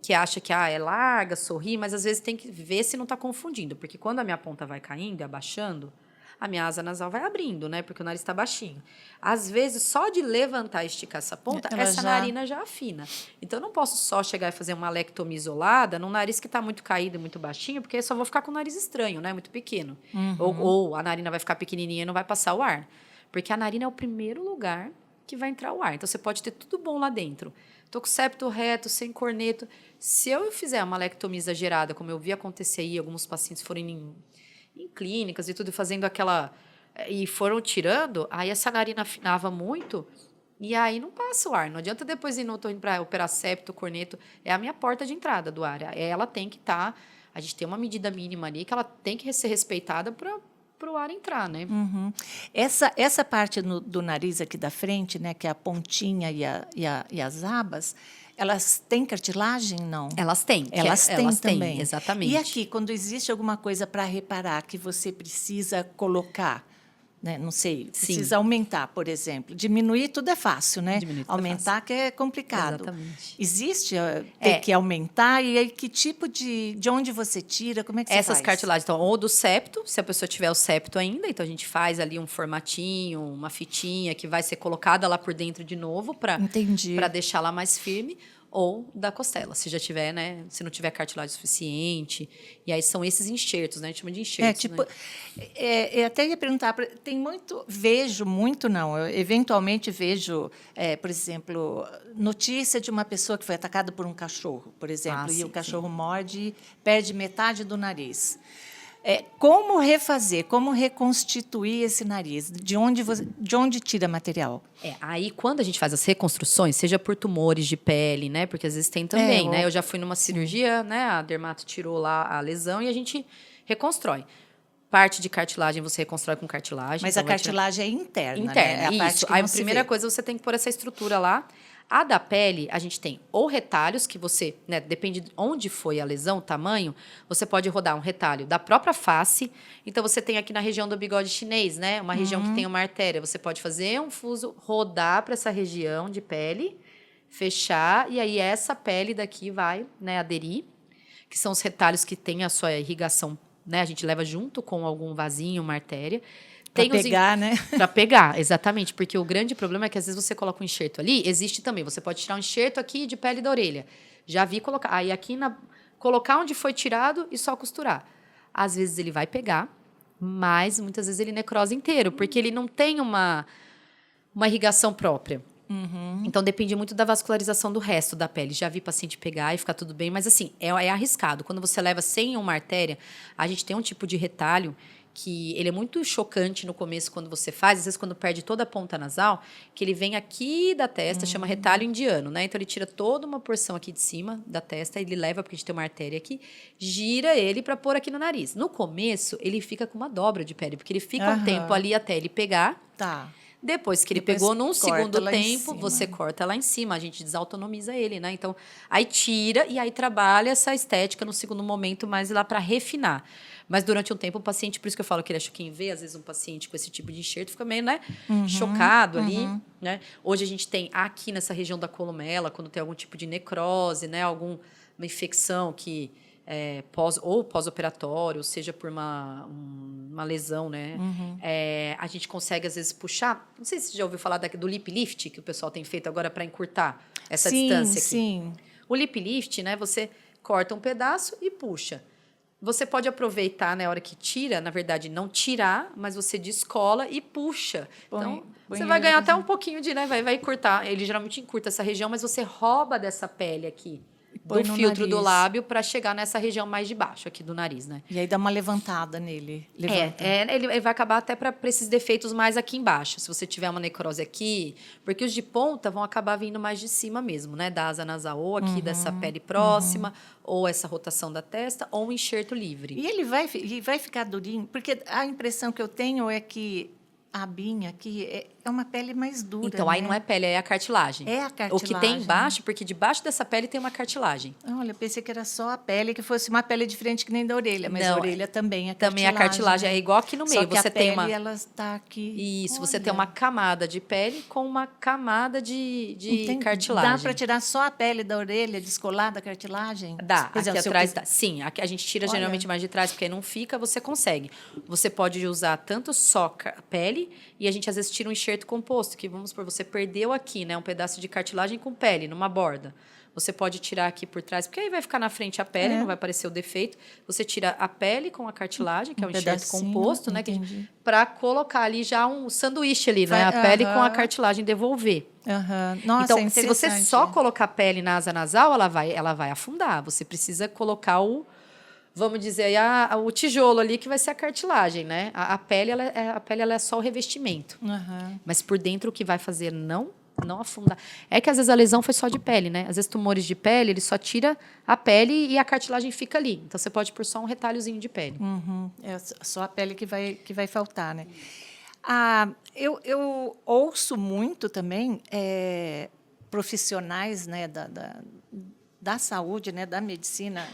[SPEAKER 2] Que acha que é larga, sorri, mas às vezes tem que ver se não está confundindo. Porque quando a minha ponta vai caindo e abaixando, a minha asa nasal vai abrindo, né? Porque o nariz está baixinho. Às vezes, só de levantar e esticar essa ponta, essa narina já afina. Então, eu não posso só chegar e fazer uma alectomia isolada num nariz que está muito caído e muito baixinho, porque eu só vou ficar com o nariz estranho, né? Muito pequeno. Ou a narina vai ficar pequenininha e não vai passar o ar. Porque a narina é o primeiro lugar que vai entrar o ar. Então, você pode ter tudo bom lá dentro. Estou com o septo reto, sem corneto. Se eu fizer uma alectomia exagerada, como eu vi acontecer aí, alguns pacientes foram em clínicas e tudo, fazendo aquela... E foram tirando, aí essa narina afinava muito e aí não passa o ar. Não adianta depois ir para operar septo, corneto. É a minha porta de entrada do ar. Ela tem que estar... A gente tem uma medida mínima ali que ela tem que ser respeitada para o ar entrar, né?
[SPEAKER 1] Essa parte do nariz aqui da frente, né, que é a pontinha e as abas, elas têm cartilagem, não?
[SPEAKER 2] Elas têm.
[SPEAKER 1] Elas têm também.
[SPEAKER 2] Exatamente.
[SPEAKER 1] E aqui, quando existe alguma coisa para reparar que você precisa colocar, né, não sei, precisa aumentar, por exemplo. Diminuir tudo é fácil, né? Aumentar que é complicado.
[SPEAKER 2] Exatamente.
[SPEAKER 1] Existe ter que aumentar e aí que tipo de onde você tira, como é que você faz?
[SPEAKER 2] Essas cartilagens, então, ou do septo, se a pessoa tiver o septo ainda, então a gente faz ali um formatinho, uma fitinha que vai ser colocada lá por dentro de novo para deixar lá mais firme. Ou da costela, se já tiver, né? Se não tiver cartilagem suficiente. E aí são esses enxertos, né? A gente chama de enxertos, né?
[SPEAKER 1] Eu até ia perguntar, tem muito, eu eventualmente vejo, por exemplo, notícia de uma pessoa que foi atacada por um cachorro, por exemplo, e o cachorro morde e perde metade do nariz. Como refazer, como reconstituir esse nariz? De onde tira material?
[SPEAKER 2] Aí, quando a gente faz as reconstruções, seja por tumores de pele, né? Porque às vezes tem também, né? Eu já fui numa cirurgia, né? A dermato tirou lá a lesão e a gente reconstrói. Parte de cartilagem você reconstrói com cartilagem.
[SPEAKER 1] Mas então a cartilagem é interna,
[SPEAKER 2] né?
[SPEAKER 1] É a parte que
[SPEAKER 2] Aí a primeira coisa, você tem que pôr essa estrutura lá. A da pele, a gente tem ou retalhos, que você, né, depende de onde foi a lesão, o tamanho, você pode rodar um retalho da própria face. Então, você tem aqui na região do bigode chinês, né, uma região que tem uma artéria. Você pode fazer um fuso, rodar para essa região de pele, fechar, e aí essa pele daqui vai, né, aderir, que são os retalhos que têm a sua irrigação, né, a gente leva junto com algum vasinho, uma artéria.
[SPEAKER 1] Para pegar, né?
[SPEAKER 2] Para pegar, exatamente. Porque o grande problema é que, às vezes, você coloca um enxerto ali, existe também. Você pode tirar um enxerto aqui de pele da orelha. Já vi colocar. Aí, aqui, colocar onde foi tirado e só costurar. Às vezes, ele vai pegar, mas, muitas vezes, ele necrosa inteiro. Porque ele não tem uma irrigação própria. Então, depende muito da vascularização do resto da pele. Já vi paciente pegar e ficar tudo bem. Mas, assim, é arriscado. Quando você leva sem uma artéria, a gente tem um tipo de retalho que ele é muito chocante no começo quando você faz, às vezes quando perde toda a ponta nasal, que ele vem aqui da testa, chama retalho indiano, né? Então ele tira toda uma porção aqui de cima da testa, ele leva, porque a gente tem uma artéria aqui, gira ele para pôr aqui no nariz. No começo, ele fica com uma dobra de pele, porque ele fica um tempo ali até ele pegar.
[SPEAKER 1] Tá.
[SPEAKER 2] Depois que ele
[SPEAKER 1] Depois
[SPEAKER 2] pegou num
[SPEAKER 1] corta
[SPEAKER 2] segundo
[SPEAKER 1] lá em
[SPEAKER 2] tempo,
[SPEAKER 1] cima.
[SPEAKER 2] você corta lá em cima, a gente desautonomiza ele, né? Então, aí tira e aí trabalha essa estética no segundo momento, mais lá para refinar. Mas durante um tempo o paciente, por isso que eu falo que ele acha quem vê, às vezes um paciente com esse tipo de enxerto fica meio, né, chocado ali, né? Hoje a gente tem aqui nessa região da columela, quando tem algum tipo de necrose, né, alguma infecção que pós-operatório, seja por uma lesão, né? A gente consegue, às vezes, puxar. Não sei se você já ouviu falar do lip lift, que o pessoal tem feito agora para encurtar essa distância aqui.
[SPEAKER 1] Sim.
[SPEAKER 2] O lip lift, né? Você corta um pedaço e puxa. Você pode aproveitar na hora que tira, na verdade, não tirar, mas você descola e puxa. Então, você vai ganhar até um pouquinho de, né? Vai encurtar. Ele geralmente encurta essa região, mas você rouba dessa pele aqui do filtro do lábio para chegar nessa região mais de baixo aqui do nariz, né?
[SPEAKER 1] E aí dá uma levantada nele. Levanta.
[SPEAKER 2] Ele vai acabar até para esses defeitos mais aqui embaixo. Se você tiver uma necrose aqui, porque os de ponta vão acabar vindo mais de cima mesmo, né? Da asa nasal, ou aqui dessa pele próxima, ou essa rotação da testa, ou um enxerto livre.
[SPEAKER 1] E ele vai ficar durinho, porque a impressão que eu tenho é que a abinha aqui é uma pele mais dura.
[SPEAKER 2] Então, aí não é pele, é a cartilagem.
[SPEAKER 1] É a cartilagem.
[SPEAKER 2] O que tem embaixo, porque debaixo dessa pele tem uma cartilagem.
[SPEAKER 1] Olha, eu pensei que era só a pele, que fosse uma pele diferente que nem da orelha, mas
[SPEAKER 2] Não,
[SPEAKER 1] a orelha também é cartilagem.
[SPEAKER 2] Também a cartilagem é igual aqui no meio.
[SPEAKER 1] Só que
[SPEAKER 2] você
[SPEAKER 1] a pele,
[SPEAKER 2] tem uma
[SPEAKER 1] ela está aqui.
[SPEAKER 2] Isso,
[SPEAKER 1] Olha.
[SPEAKER 2] você tem uma camada de pele com uma camada de cartilagem.
[SPEAKER 1] Dá para tirar só a pele da orelha, descolar da cartilagem?
[SPEAKER 2] Dá,
[SPEAKER 1] Por exemplo,
[SPEAKER 2] aqui atrás dá. Sim, aqui a gente tira geralmente mais de trás, porque aí não fica, você consegue. Você pode usar tanto só pele, e a gente às vezes tira um enxerto composto, que vamos supor, você perdeu aqui, né, um pedaço de cartilagem com pele, numa borda. Você pode tirar aqui por trás, porque aí vai ficar na frente a pele, não vai aparecer o defeito. Você tira a pele com a cartilagem, que é um enxerto composto, né? Para colocar ali já um sanduíche ali, né? A pele com a cartilagem devolver.
[SPEAKER 1] Nossa,
[SPEAKER 2] então, se você só colocar a pele na asa nasal, ela vai afundar. Você precisa colocar vamos dizer, o tijolo ali, que vai ser a cartilagem, né? A pele, ela é só o revestimento. Mas por dentro, o que vai fazer não afundar. É que às vezes a lesão foi só de pele, né? Às vezes tumores de pele, ele só tira a pele e a cartilagem fica ali. Então você pode pôr só um retalhozinho de pele.
[SPEAKER 1] É só a pele que vai faltar, né? Eu ouço muito também profissionais, né, da saúde, né, da medicina,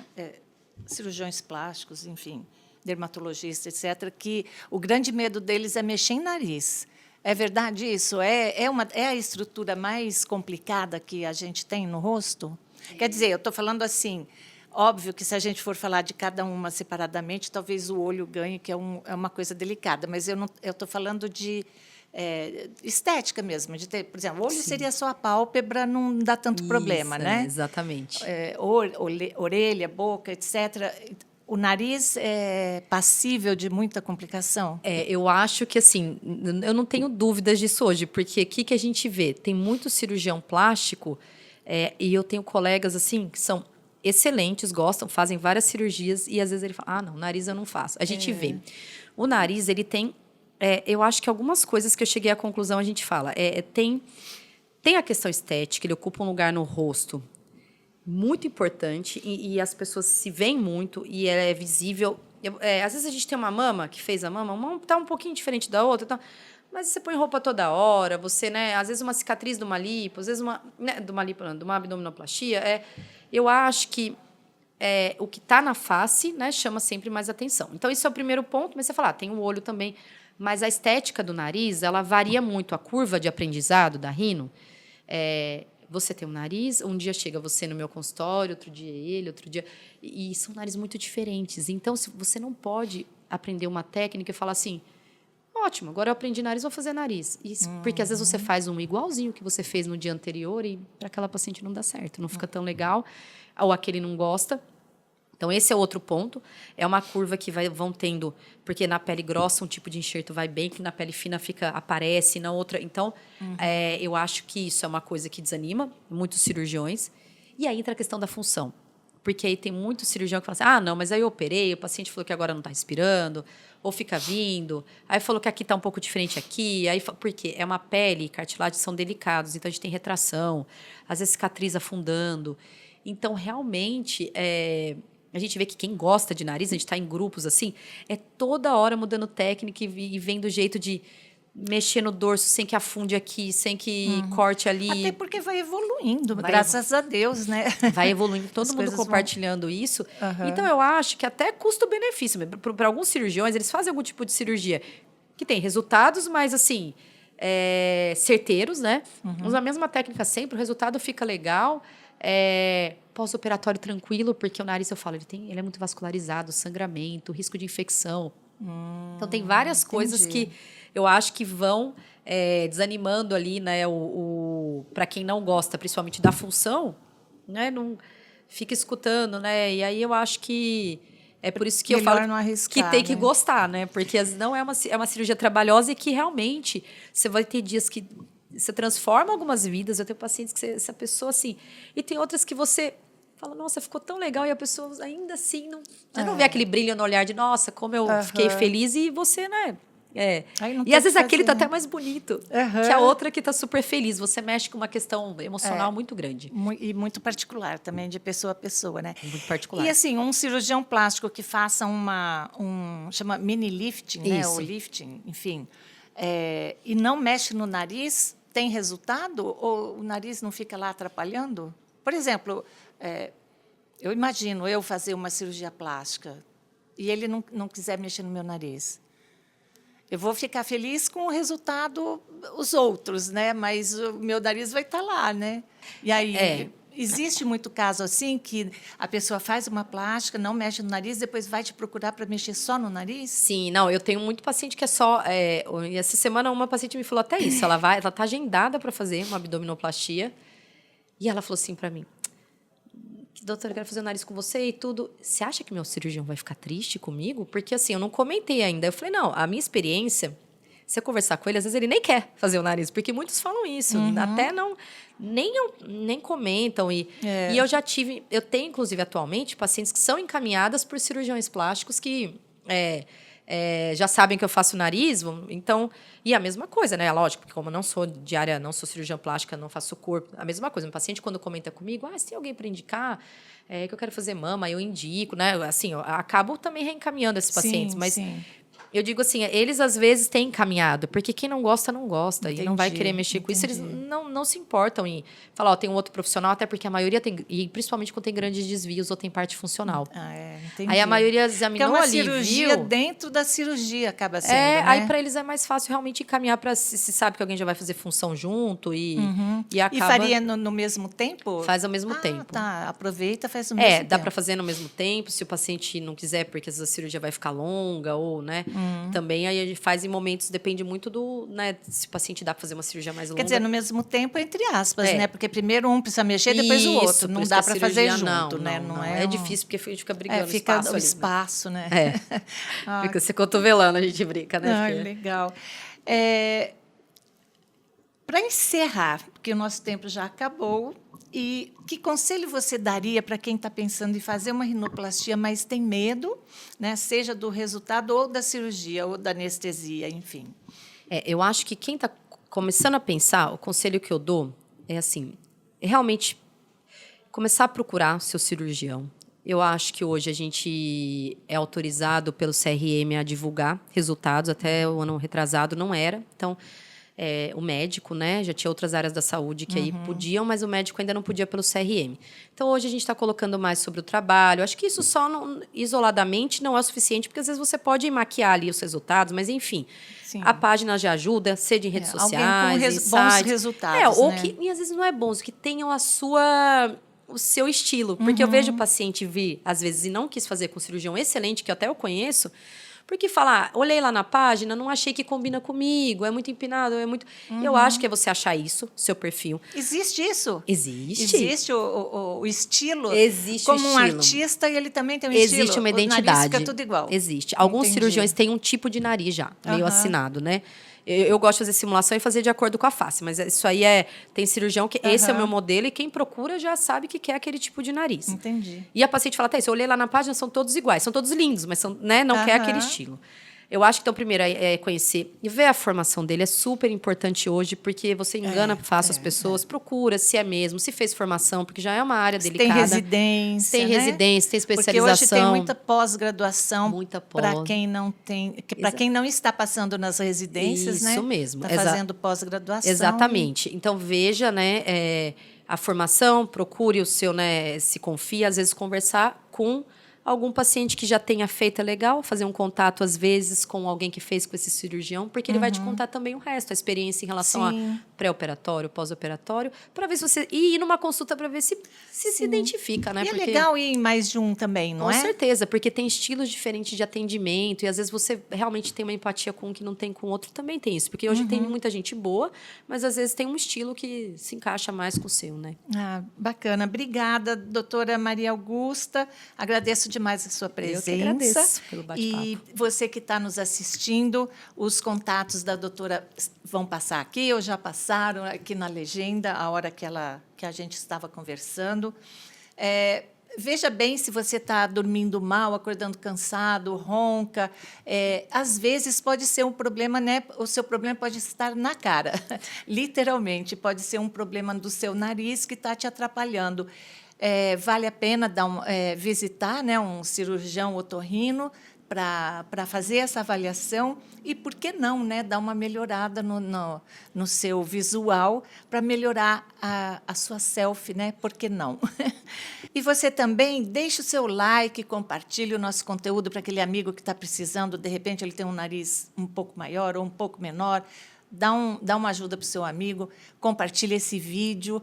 [SPEAKER 1] cirurgiões plásticos, enfim, dermatologistas, etc., que o grande medo deles é mexer em nariz. É verdade isso? É a estrutura mais complicada que a gente tem no rosto? Quer dizer, eu estou falando assim, óbvio que se a gente for falar de cada uma separadamente, talvez o olho ganhe, que é uma coisa delicada, mas eu estou falando de estética mesmo, de ter, por exemplo, o olho seria só a pálpebra, não dá tanto problema, né?
[SPEAKER 2] Exatamente.
[SPEAKER 1] Orelha, boca, etc. O nariz é passível de muita complicação?
[SPEAKER 2] Eu acho que, assim, eu não tenho dúvidas disso hoje, porque o que a gente vê? Tem muito cirurgião plástico, e eu tenho colegas, assim, que são excelentes, gostam, fazem várias cirurgias, e às vezes ele fala, não, nariz eu não faço. A gente vê. O nariz, ele tem... eu acho que algumas coisas que eu cheguei à conclusão, a gente fala. Tem a questão estética, ele ocupa um lugar no rosto muito importante e as pessoas se veem muito e ela é visível. Às vezes a gente tem uma mama que fez a mama está um pouquinho diferente da outra, mas você põe roupa toda hora, você, né? Às vezes uma cicatriz de uma lipo, às vezes de uma abdominoplastia. Eu acho que o que está na face, né, chama sempre mais atenção. Então, isso é o primeiro ponto, mas você fala, tem o olho também. Mas a estética do nariz, ela varia muito. A curva de aprendizado da rino, você tem um nariz, um dia chega você no meu consultório, outro dia ele, outro dia... E são narizes muito diferentes. Então, você não pode aprender uma técnica e falar assim, ótimo, agora eu aprendi nariz, vou fazer nariz. Porque, às vezes, você faz um igualzinho que você fez no dia anterior e para aquela paciente não dá certo, não fica tão legal, ou aquele não gosta. Então, esse é outro ponto. É uma curva que vão tendo... Porque na pele grossa, um tipo de enxerto vai bem, que na pele fina aparece, na outra... Então, eu acho que isso é uma coisa que desanima muitos cirurgiões. E aí entra a questão da função. Porque aí tem muito cirurgião que fala assim, não, mas aí eu operei, o paciente falou que agora não está respirando, ou fica vindo, aí falou que aqui está um pouco diferente aqui. Porque é uma pele e cartilagem são delicados, então a gente tem retração, às vezes cicatriz afundando. Então, realmente... A gente vê que quem gosta de nariz, a gente está em grupos assim, toda hora mudando técnica e vendo jeito de mexer no dorso sem que afunde aqui, sem que corte ali.
[SPEAKER 1] Até porque vai evoluindo,
[SPEAKER 2] Vai
[SPEAKER 1] graças a Deus, né?
[SPEAKER 2] Vai evoluindo, todo
[SPEAKER 1] As
[SPEAKER 2] mundo
[SPEAKER 1] coisas vão-
[SPEAKER 2] compartilhando isso.
[SPEAKER 1] Aham.
[SPEAKER 2] Então, eu acho que até custo-benefício. Para alguns cirurgiões, eles fazem algum tipo de cirurgia que tem resultados, mas assim, certeiros, né? Usa a mesma técnica sempre, o resultado fica legal. Pós-operatório tranquilo, porque o nariz, eu falo, ele é muito vascularizado, sangramento, risco de infecção. Então, tem várias coisas que eu acho que vão desanimando ali, né? Para quem não gosta, principalmente da função, né? Não fica escutando, né? E aí eu acho que é por isso que eu
[SPEAKER 1] Melhor
[SPEAKER 2] falo
[SPEAKER 1] não
[SPEAKER 2] que
[SPEAKER 1] arriscar,
[SPEAKER 2] tem que
[SPEAKER 1] né?
[SPEAKER 2] gostar, né? Porque não é uma cirurgia trabalhosa e que realmente você vai ter dias que você transforma algumas vidas. Eu tenho pacientes que essa pessoa assim, e tem outras que você fala, nossa, ficou tão legal, e a pessoa ainda assim você não vê aquele brilho no olhar de, nossa, como eu fiquei feliz, e você, né?
[SPEAKER 1] Aí não
[SPEAKER 2] E
[SPEAKER 1] tem
[SPEAKER 2] às
[SPEAKER 1] o que
[SPEAKER 2] vezes aquele tá
[SPEAKER 1] fazer,
[SPEAKER 2] até
[SPEAKER 1] né?
[SPEAKER 2] mais bonito
[SPEAKER 1] Aham.
[SPEAKER 2] que a outra que tá super feliz. Você mexe com uma questão emocional muito grande,
[SPEAKER 1] E muito particular também, de pessoa a pessoa, né?
[SPEAKER 2] muito particular.
[SPEAKER 1] E assim, um cirurgião plástico que faça chama mini lifting, né? Ou
[SPEAKER 2] Isso.
[SPEAKER 1] lifting, enfim, e não mexe no nariz, tem resultado? Ou o nariz não fica lá atrapalhando? Por exemplo, eu imagino eu fazer uma cirurgia plástica e ele não quiser mexer no meu nariz. Eu vou ficar feliz com o resultado, os outros, né? Mas o meu nariz vai estar lá, né? E aí, existe muito caso assim que a pessoa faz uma plástica, não mexe no nariz, depois vai te procurar para mexer só no nariz?
[SPEAKER 2] Sim, não, eu tenho muito paciente que é só. E essa semana uma paciente me falou até isso. Ela tá agendada para fazer uma abdominoplastia. E ela falou assim para mim: doutora, eu quero fazer o nariz com você e tudo. Você acha que meu cirurgião vai ficar triste comigo? Porque assim, eu não comentei ainda. Eu falei, não, a minha experiência, se eu conversar com ele, às vezes ele nem quer fazer o nariz, porque muitos falam isso. Até não, nem comentam. E eu já eu tenho, inclusive, atualmente, pacientes que são encaminhadas por cirurgiões plásticos que já sabem que eu faço nariz, então... E a mesma coisa, né? Lógico, porque como eu não sou não sou cirurgiã plástica, não faço corpo, a mesma coisa. Um paciente, quando comenta comigo, se tem alguém para indicar, que eu quero fazer mama, eu indico, né? Assim, eu acabo também reencaminhando esses pacientes, mas...
[SPEAKER 1] Sim.
[SPEAKER 2] Eu digo assim, eles às vezes têm encaminhado, porque quem não gosta, não gosta. E não vai querer mexer com isso. Eles não se importam em falar, tem um outro profissional, até porque a maioria tem, e principalmente quando tem grandes desvios ou tem parte funcional.
[SPEAKER 1] Entendi.
[SPEAKER 2] Aí a maioria
[SPEAKER 1] Porque
[SPEAKER 2] examinou
[SPEAKER 1] é uma
[SPEAKER 2] ali,
[SPEAKER 1] cirurgia
[SPEAKER 2] viu?
[SPEAKER 1] dentro da cirurgia, acaba sendo, né?
[SPEAKER 2] Aí para eles é mais fácil realmente encaminhar para se sabe que alguém já vai fazer função junto e acaba...
[SPEAKER 1] E faria no mesmo tempo?
[SPEAKER 2] Faz ao mesmo tempo.
[SPEAKER 1] Tá. Aproveita, faz no mesmo tempo.
[SPEAKER 2] Dá para fazer no mesmo tempo, se o paciente não quiser, porque às vezes a cirurgia vai ficar longa ou, né? Também aí a gente faz em momentos, depende muito do, né? Se o paciente dá para fazer uma cirurgia mais longa.
[SPEAKER 1] Quer dizer, no mesmo tempo, entre aspas, né? Porque primeiro um precisa mexer, depois o outro. Não dá para fazer junto, né?
[SPEAKER 2] Não é difícil, porque a gente fica brigando
[SPEAKER 1] fica
[SPEAKER 2] espaço
[SPEAKER 1] o
[SPEAKER 2] ali,
[SPEAKER 1] espaço, né?
[SPEAKER 2] Fica se cotovelando, a gente brinca, né?
[SPEAKER 1] Legal. Para encerrar, porque o nosso tempo já acabou, e que conselho você daria para quem está pensando em fazer uma rinoplastia, mas tem medo, né? Seja do resultado ou da cirurgia, ou da anestesia, enfim?
[SPEAKER 2] Eu acho que quem está começando a pensar, o conselho que eu dou é assim, realmente começar a procurar o seu cirurgião. Eu acho que hoje a gente é autorizado pelo CRM a divulgar resultados, até o ano retrasado não era. Então, o médico, né, já tinha outras áreas da saúde que aí podiam, mas o médico ainda não podia pelo CRM. Então, hoje a gente está colocando mais sobre o trabalho. Acho que isso só isoladamente não é o suficiente, porque às vezes você pode maquiar ali os resultados, mas enfim, a página já ajuda, seja em redes sociais, em sites.
[SPEAKER 1] Bons resultados,
[SPEAKER 2] ou
[SPEAKER 1] né?
[SPEAKER 2] que, e às vezes não é bons, que tenham o seu estilo. Porque eu vejo o paciente vir, às vezes, e não quis fazer com um cirurgião excelente, que até eu conheço, porque falar, olhei lá na página, não achei que combina comigo, é muito empinado, é muito... Eu acho que é você achar isso, seu perfil.
[SPEAKER 1] Existe isso?
[SPEAKER 2] Existe.
[SPEAKER 1] Existe o estilo?
[SPEAKER 2] Existe
[SPEAKER 1] como
[SPEAKER 2] o estilo.
[SPEAKER 1] Um artista, ele também tem um estilo?
[SPEAKER 2] Existe uma identidade.
[SPEAKER 1] O nariz fica tudo igual?
[SPEAKER 2] Existe. Alguns cirurgiões têm um tipo de nariz já, meio assinado, né? Eu gosto de fazer simulação e fazer de acordo com a face, mas isso aí tem cirurgião que esse é o meu modelo e quem procura já sabe que quer aquele tipo de nariz.
[SPEAKER 1] Entendi.
[SPEAKER 2] E a paciente fala, eu olhei lá na página, são todos iguais, são todos lindos, mas não quer aquele estilo. Eu acho que, então, primeiro, é conhecer e ver a formação dele. É super importante hoje, porque você engana fácil as pessoas. Procura se é mesmo, se fez formação, porque já é uma área
[SPEAKER 1] Se
[SPEAKER 2] delicada.
[SPEAKER 1] tem residência,
[SPEAKER 2] Se tem
[SPEAKER 1] né?
[SPEAKER 2] residência, tem
[SPEAKER 1] Porque hoje tem
[SPEAKER 2] especialização.
[SPEAKER 1] muita pós-graduação
[SPEAKER 2] Muita
[SPEAKER 1] para
[SPEAKER 2] pós.
[SPEAKER 1] quem não tem, para quem não está passando nas residências, né?
[SPEAKER 2] Isso mesmo.
[SPEAKER 1] Está fazendo pós-graduação.
[SPEAKER 2] Exatamente. Então, veja, né, a formação, procure o seu, né, se confia, às vezes conversar com algum paciente que já tenha feito. É legal fazer um contato, às vezes, com alguém que fez com esse cirurgião, porque ele vai te contar também o resto, a experiência em relação a pré-operatório, pós-operatório, para ver se você... E ir numa consulta para ver se identifica, né?
[SPEAKER 1] E
[SPEAKER 2] porque...
[SPEAKER 1] é legal ir em mais de um também, não
[SPEAKER 2] Com
[SPEAKER 1] é?
[SPEAKER 2] certeza, porque tem estilos diferentes de atendimento e às vezes você realmente tem uma empatia com um que não tem com o outro, também tem isso. Porque hoje tem muita gente boa, mas às vezes tem um estilo que se encaixa mais com o seu, né?
[SPEAKER 1] Ah, bacana. Obrigada, doutora Maria Augusta. Agradeço demais a sua presença.
[SPEAKER 2] Eu que agradeço pelo bate-papo.
[SPEAKER 1] E você que está nos assistindo, os contatos da doutora vão passar aqui, ou já passaram aqui na legenda, a hora que a gente estava conversando. Veja bem se você está dormindo mal, acordando cansado, ronca. Às vezes pode ser um problema, né? O seu problema pode estar na cara, literalmente. Pode ser um problema do seu nariz que está te atrapalhando. Vale a pena visitar, né, um cirurgião otorrino para fazer essa avaliação e, por que não, né, dar uma melhorada no seu visual para melhorar a sua selfie, né? Por que não? E você também deixe o seu like, compartilhe o nosso conteúdo para aquele amigo que está precisando, de repente ele tem um nariz um pouco maior ou um pouco menor. Dá uma ajuda para o seu amigo, compartilhe esse vídeo.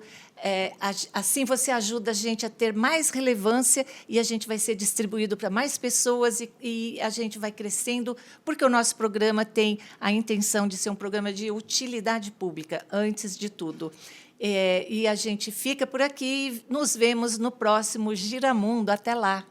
[SPEAKER 1] Assim você ajuda a gente a ter mais relevância e a gente vai ser distribuído para mais pessoas e a gente vai crescendo, porque o nosso programa tem a intenção de ser um programa de utilidade pública, antes de tudo. E a gente fica por aqui e nos vemos no próximo Giramundo. Até lá!